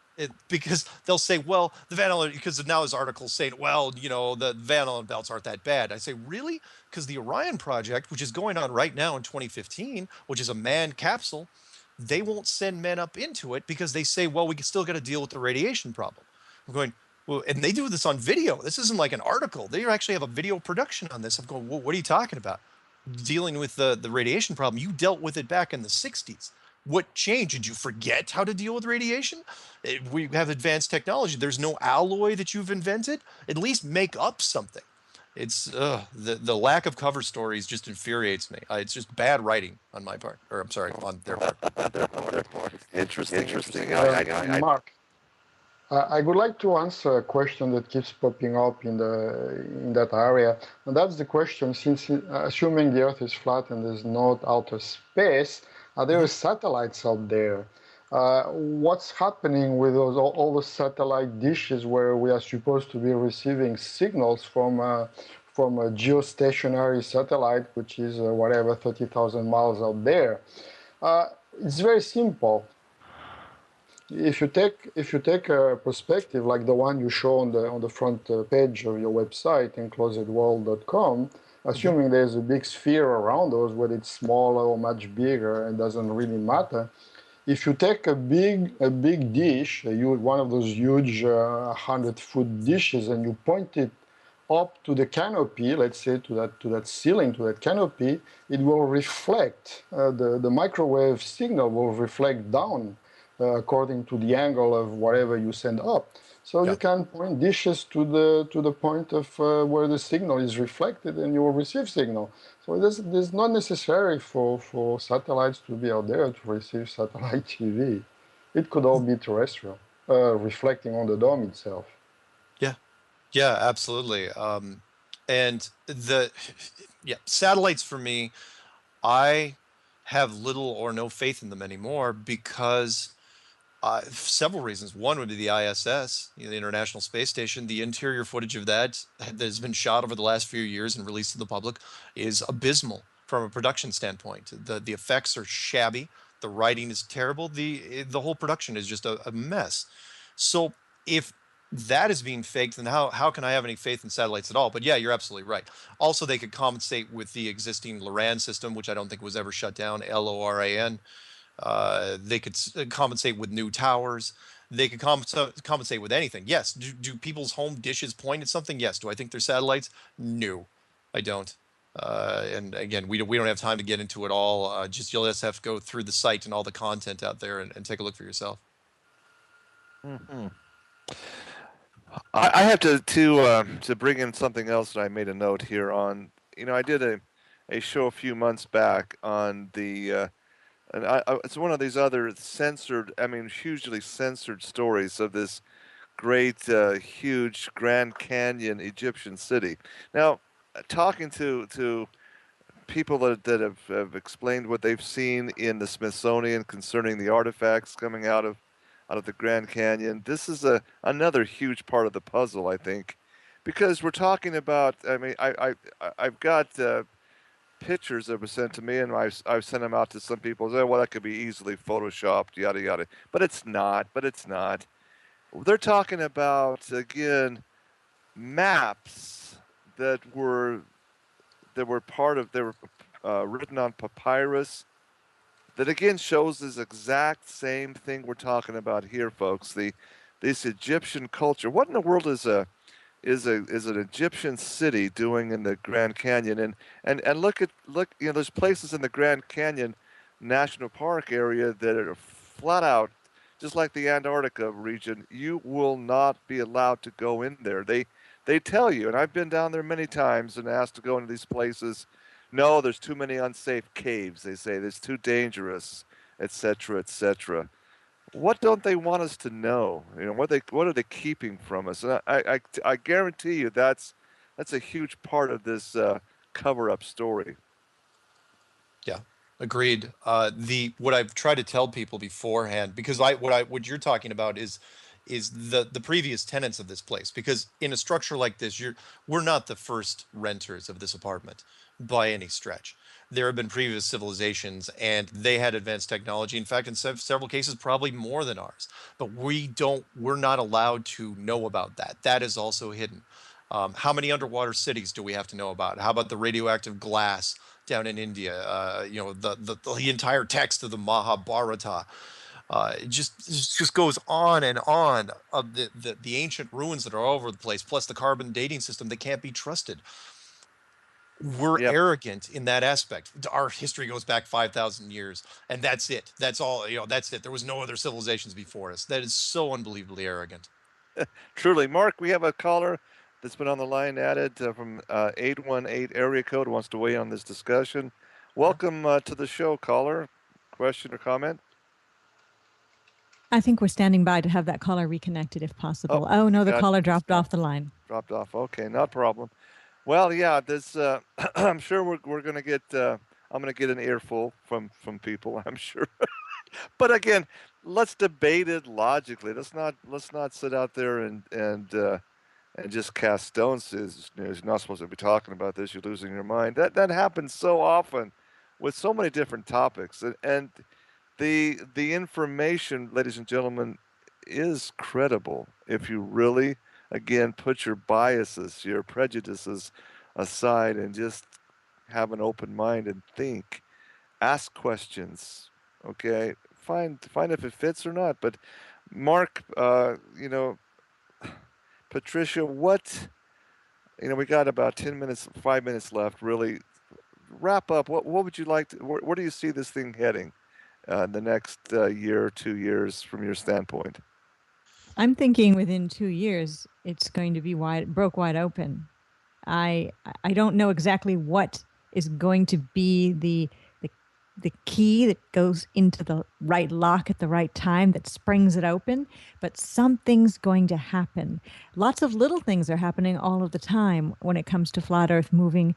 because they'll say, well, the Van Allen, because now there's articles saying, well, the Van Allen belts aren't that bad. I say, really? Because the Orion project, which is going on right now in 2015, which is a manned capsule, they won't send men up into it because they say, well, we still got to deal with the radiation problem. I'm going, well, and they do this on video. This isn't like an article. They actually have a video production on this. I'm going, well, what are you talking about? Dealing with the radiation problem. You dealt with it back in the 60s. What changed? Did you forget how to deal with radiation? We have advanced technology. There's no alloy that you've invented. At least make up something. It's the lack of cover stories just infuriates me. It's just bad writing on my part, or I'm sorry, on their part. Interesting. Mark, I would like to answer a question that keeps popping up in that area, and that's the question: since assuming the Earth is flat and there's not outer space, are there satellites out there? What's happening with all the satellite dishes where we are supposed to be receiving signals from a geostationary satellite, which is whatever 30,000 miles out there? It's very simple. If you take a perspective like the one you show on the front page of your website, enclosedworld.com, assuming there's a big sphere around us, whether it's smaller or much bigger, it doesn't really matter. If you take a big dish, one of those huge 100-foot dishes, and you point it up to the canopy, let's say to that ceiling, to that canopy, it will reflect. The microwave signal will reflect down according to the angle of whatever you send up. So you can point dishes to the point of where the signal is reflected, and you will receive signal. So there's not necessary for satellites to be out there to receive satellite TV. It could all be terrestrial, reflecting on the dome itself. Yeah, absolutely. And satellites for me, I have little or no faith in them anymore because several reasons. One would be the ISS, the International Space Station. The interior footage of that has been shot over the last few years and released to the public is abysmal from a production standpoint. The effects are shabby. The writing is terrible. The whole production is just a mess. So if that is being faked, then how can I have any faith in satellites at all? But yeah, you're absolutely right. Also, they could compensate with the existing LORAN system, which I don't think was ever shut down, LORAN. They could compensate with new towers. They could compensate with anything. Yes. Do people's home dishes point at something? Yes. Do I think they're satellites? No, I don't. And again, we don't have time to get into it all. You'll just have to go through the site and all the content out there and take a look for yourself. Mm-hmm. I have to bring in something else that I made a note here on. I did a show a few months back on the and it's one of these other censored, hugely censored stories of this great, huge Grand Canyon Egyptian city. Now, talking to people that have explained what they've seen in the Smithsonian concerning the artifacts coming out of the Grand Canyon, this is another huge part of the puzzle, I think, because we're talking about. I mean, I've got pictures that were sent to me, and I've sent them out to some people. Say, well, that could be easily photoshopped, yada yada. But it's not. But it's not. They're talking about, again, maps that were they were written on papyrus. That again shows this exact same thing we're talking about here, folks. This Egyptian culture. What in the world is an Egyptian city doing in the Grand Canyon? And look, there's places in the Grand Canyon National Park area that are flat out, just like the Antarctica region. You will not be allowed to go in there. They tell you, and I've been down there many times and asked to go into these places. No, there's too many unsafe caves. They say it's too dangerous, etc., etc. What don't they want us to know? What are they keeping from us? And I guarantee you that's a huge part of this cover-up story. Yeah, agreed. The what I've tried to tell people beforehand, because what you're talking about is the previous tenants of this place. Because in a structure like this, we're not the first renters of this apartment by any stretch. There have been previous civilizations, and they had advanced technology. In fact, in several cases, probably more than ours. But we're not allowed to know about that. That is also hidden. How many underwater cities do we have to know about? How about the radioactive glass down in India? The entire text of the Mahabharata. It just goes on and on of the ancient ruins that are all over the place, plus the carbon dating system that can't be trusted. We're Yep. arrogant in that aspect. Our history goes back 5,000 years, and that's it. That's all. That's it. There was no other civilizations before us. That is so unbelievably arrogant. Truly. Mark, we have a caller that's been on the line added from 818 area code, wants to weigh in on this discussion. Welcome to the show, caller. Question or comment? I think we're standing by to have that caller reconnected if possible. Oh no, the caller dropped off the line. Dropped off. Okay, not a problem. Well, yeah, this I'm sure we're going to get I'm going to get an earful from people, I'm sure. But again, let's debate it logically. Let's not sit out there and just cast stones. You're not supposed to be talking about this. You're losing your mind. That happens so often with so many different topics, and the information, ladies and gentlemen, is credible if you really, again, put your biases, your prejudices aside and just have an open mind and think, ask questions, okay? Find if it fits or not. But Mark, Patricia, we got about 10 minutes, 5 minutes left. Really, wrap up. What would you like to? Where do you see this thing heading in the next year, 2 years, from your standpoint? I'm thinking within 2 years it's going to be broke wide open. I don't know exactly what is going to be the key that goes into the right lock at the right time that springs it open, but something's going to happen. Lots of little things are happening all of the time when it comes to flat Earth moving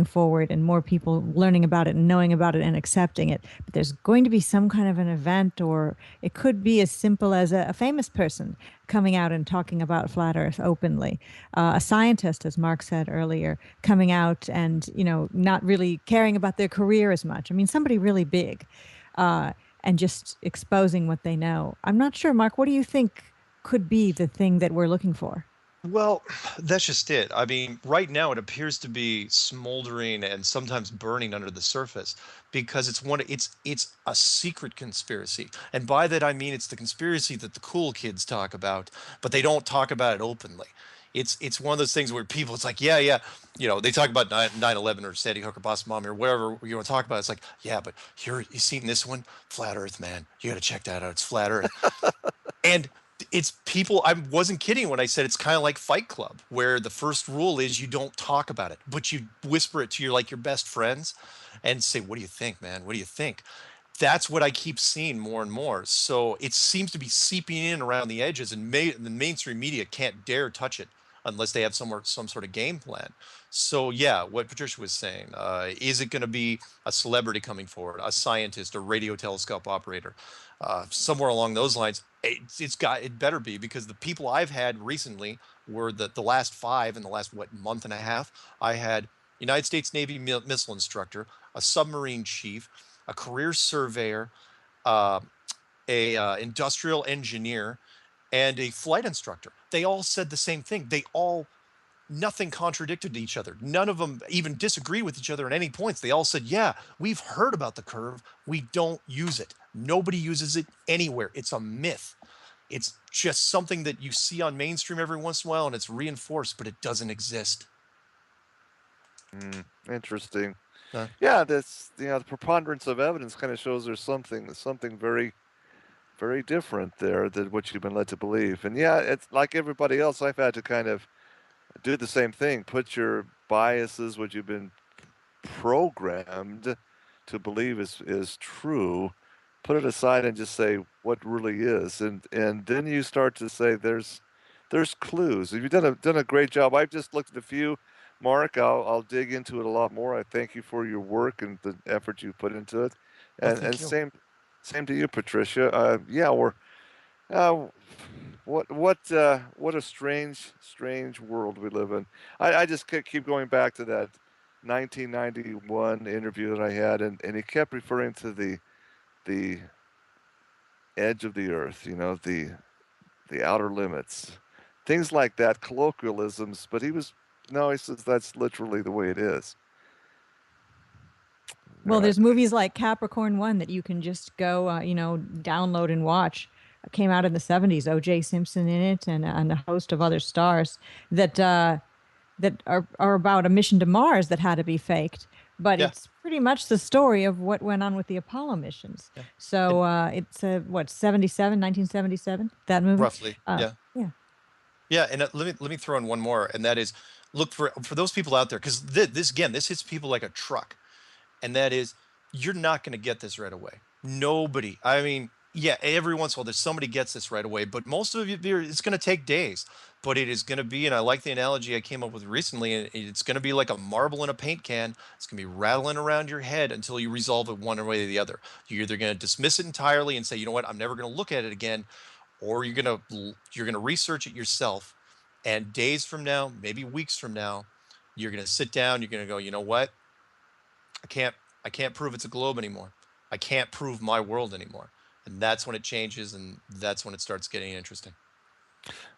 forward, and more people learning about it and knowing about it and accepting it. But there's going to be some kind of an event, or it could be as simple as a famous person coming out and talking about flat Earth openly. A scientist, as Mark said earlier, coming out and, not really caring about their career as much. I mean, somebody really big, and just exposing what they know. I'm not sure, Mark, what do you think could be the thing that we're looking for? Well, that's just it. I mean, right now it appears to be smoldering and sometimes burning under the surface because it's a secret conspiracy. And by that I mean it's the conspiracy that the cool kids talk about, but they don't talk about it openly. It's one of those things where people, it's like, yeah, they talk about 9/11 or Sandy Hook or Boston Bomb or whatever you want to talk about. It's like, yeah, but you seen this one? Flat Earth, man. You got to check that out. It's Flat Earth. And it's people, I wasn't kidding when I said it's kind of like Fight Club, where the first rule is you don't talk about it, but you whisper it to your best friends and say, what do you think, man? What do you think? that's what I keep seeing more and more. So it seems to be seeping in around the edges, and the mainstream media can't dare touch it unless they have some sort of game plan. So yeah, what Patricia was saying, is it going to be a celebrity coming forward, a scientist, a radio telescope operator, somewhere along those lines? It better be, because the people I've had recently were the last five in the last month and a half. I had United States Navy missile instructor, a submarine chief, a career surveyor, uh, a industrial engineer, and a flight instructor. They all said the same thing. Nothing contradicted each other. None of them even disagreed with each other at any points. They all said, yeah, we've heard about the curve. We don't use it. Nobody uses it anywhere. It's a myth. It's just something that you see on mainstream every once in a while, and it's reinforced, but it doesn't exist. Interesting. Huh? Yeah, that's the preponderance of evidence kind of shows there's something very, very different there than what you've been led to believe. And yeah, it's like everybody else. I've had to kind of do the same thing. Put your biases, what you've been programmed to believe is true, put it aside and just say what really is, and then you start to say there's clues. You've done a great job. I've just looked at a few. Mark, I'll dig into it a lot more. I thank you for your work and the effort you put into it, and Thank you. same to you, Patricia. Yeah, we're uh, what a strange world we live in. I just keep going back to that 1991 interview that I had, and he kept referring to the edge of the earth, the outer limits, things like that, colloquialisms. But he says that's literally the way it is. Well, Yeah, there's movies like Capricorn One that you can just go, download and watch. It came out in the '70s. O.J. Simpson in it, and a host of other stars that are about a mission to Mars that had to be faked. But Yeah. it's pretty much the story of what went on with the Apollo missions. Yeah. So it's what 1977, that movie. Roughly. Yeah. Yeah. Yeah, and let me throw in one more, and that is, look for those people out there, because this hits people like a truck, and that is, you're not going to get this right away. Nobody. I mean, yeah, every once in a while there's somebody gets this right away, but most of you, it's going to take days. But it is going to be, and I like the analogy I came up with recently, and it's going to be like a marble in a paint can. It's going to be rattling around your head until you resolve it one way or the other. You're either going to dismiss it entirely and say, you know what, I'm never going to look at it again, or you're gonna research it yourself, and days from now, maybe weeks from now, you're gonna sit down, you're gonna go, you know what, I can't prove it's a globe anymore. I can't prove my world anymore. And that's when it changes, and that's when it starts getting interesting.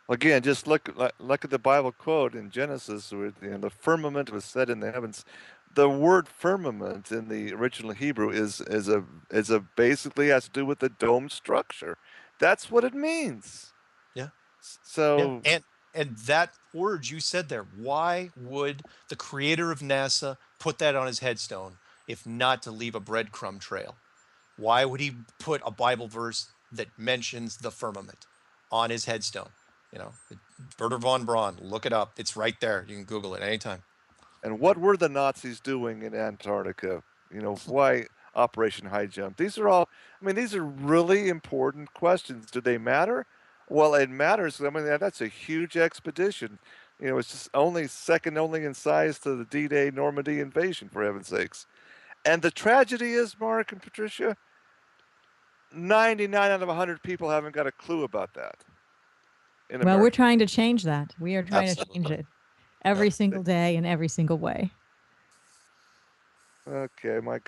Again, just look at the Bible quote in Genesis, where the firmament was set in the heavens. The word firmament in the original Hebrew is a basically has to do with the dome structure. That's what it means. Yeah. So Yeah. And that word you said there, why would the creator of NASA put that on his headstone if not to leave a breadcrumb trail? Why would he put a Bible verse that mentions the firmament on his headstone? Wernher von Braun, look it up. It's right there. You can Google it anytime. And what were the Nazis doing in Antarctica? Why Operation High Jump? These are really important questions. Do they matter? Well, it matters. I mean, that's a huge expedition. It's just second only in size to the D-Day Normandy invasion, for heaven's sakes. And the tragedy is, Mark and Patricia, 99 out of 100 people haven't got a clue about that. Well, we're trying to change that. We are trying to change it every single day in every single way. Okay, my God.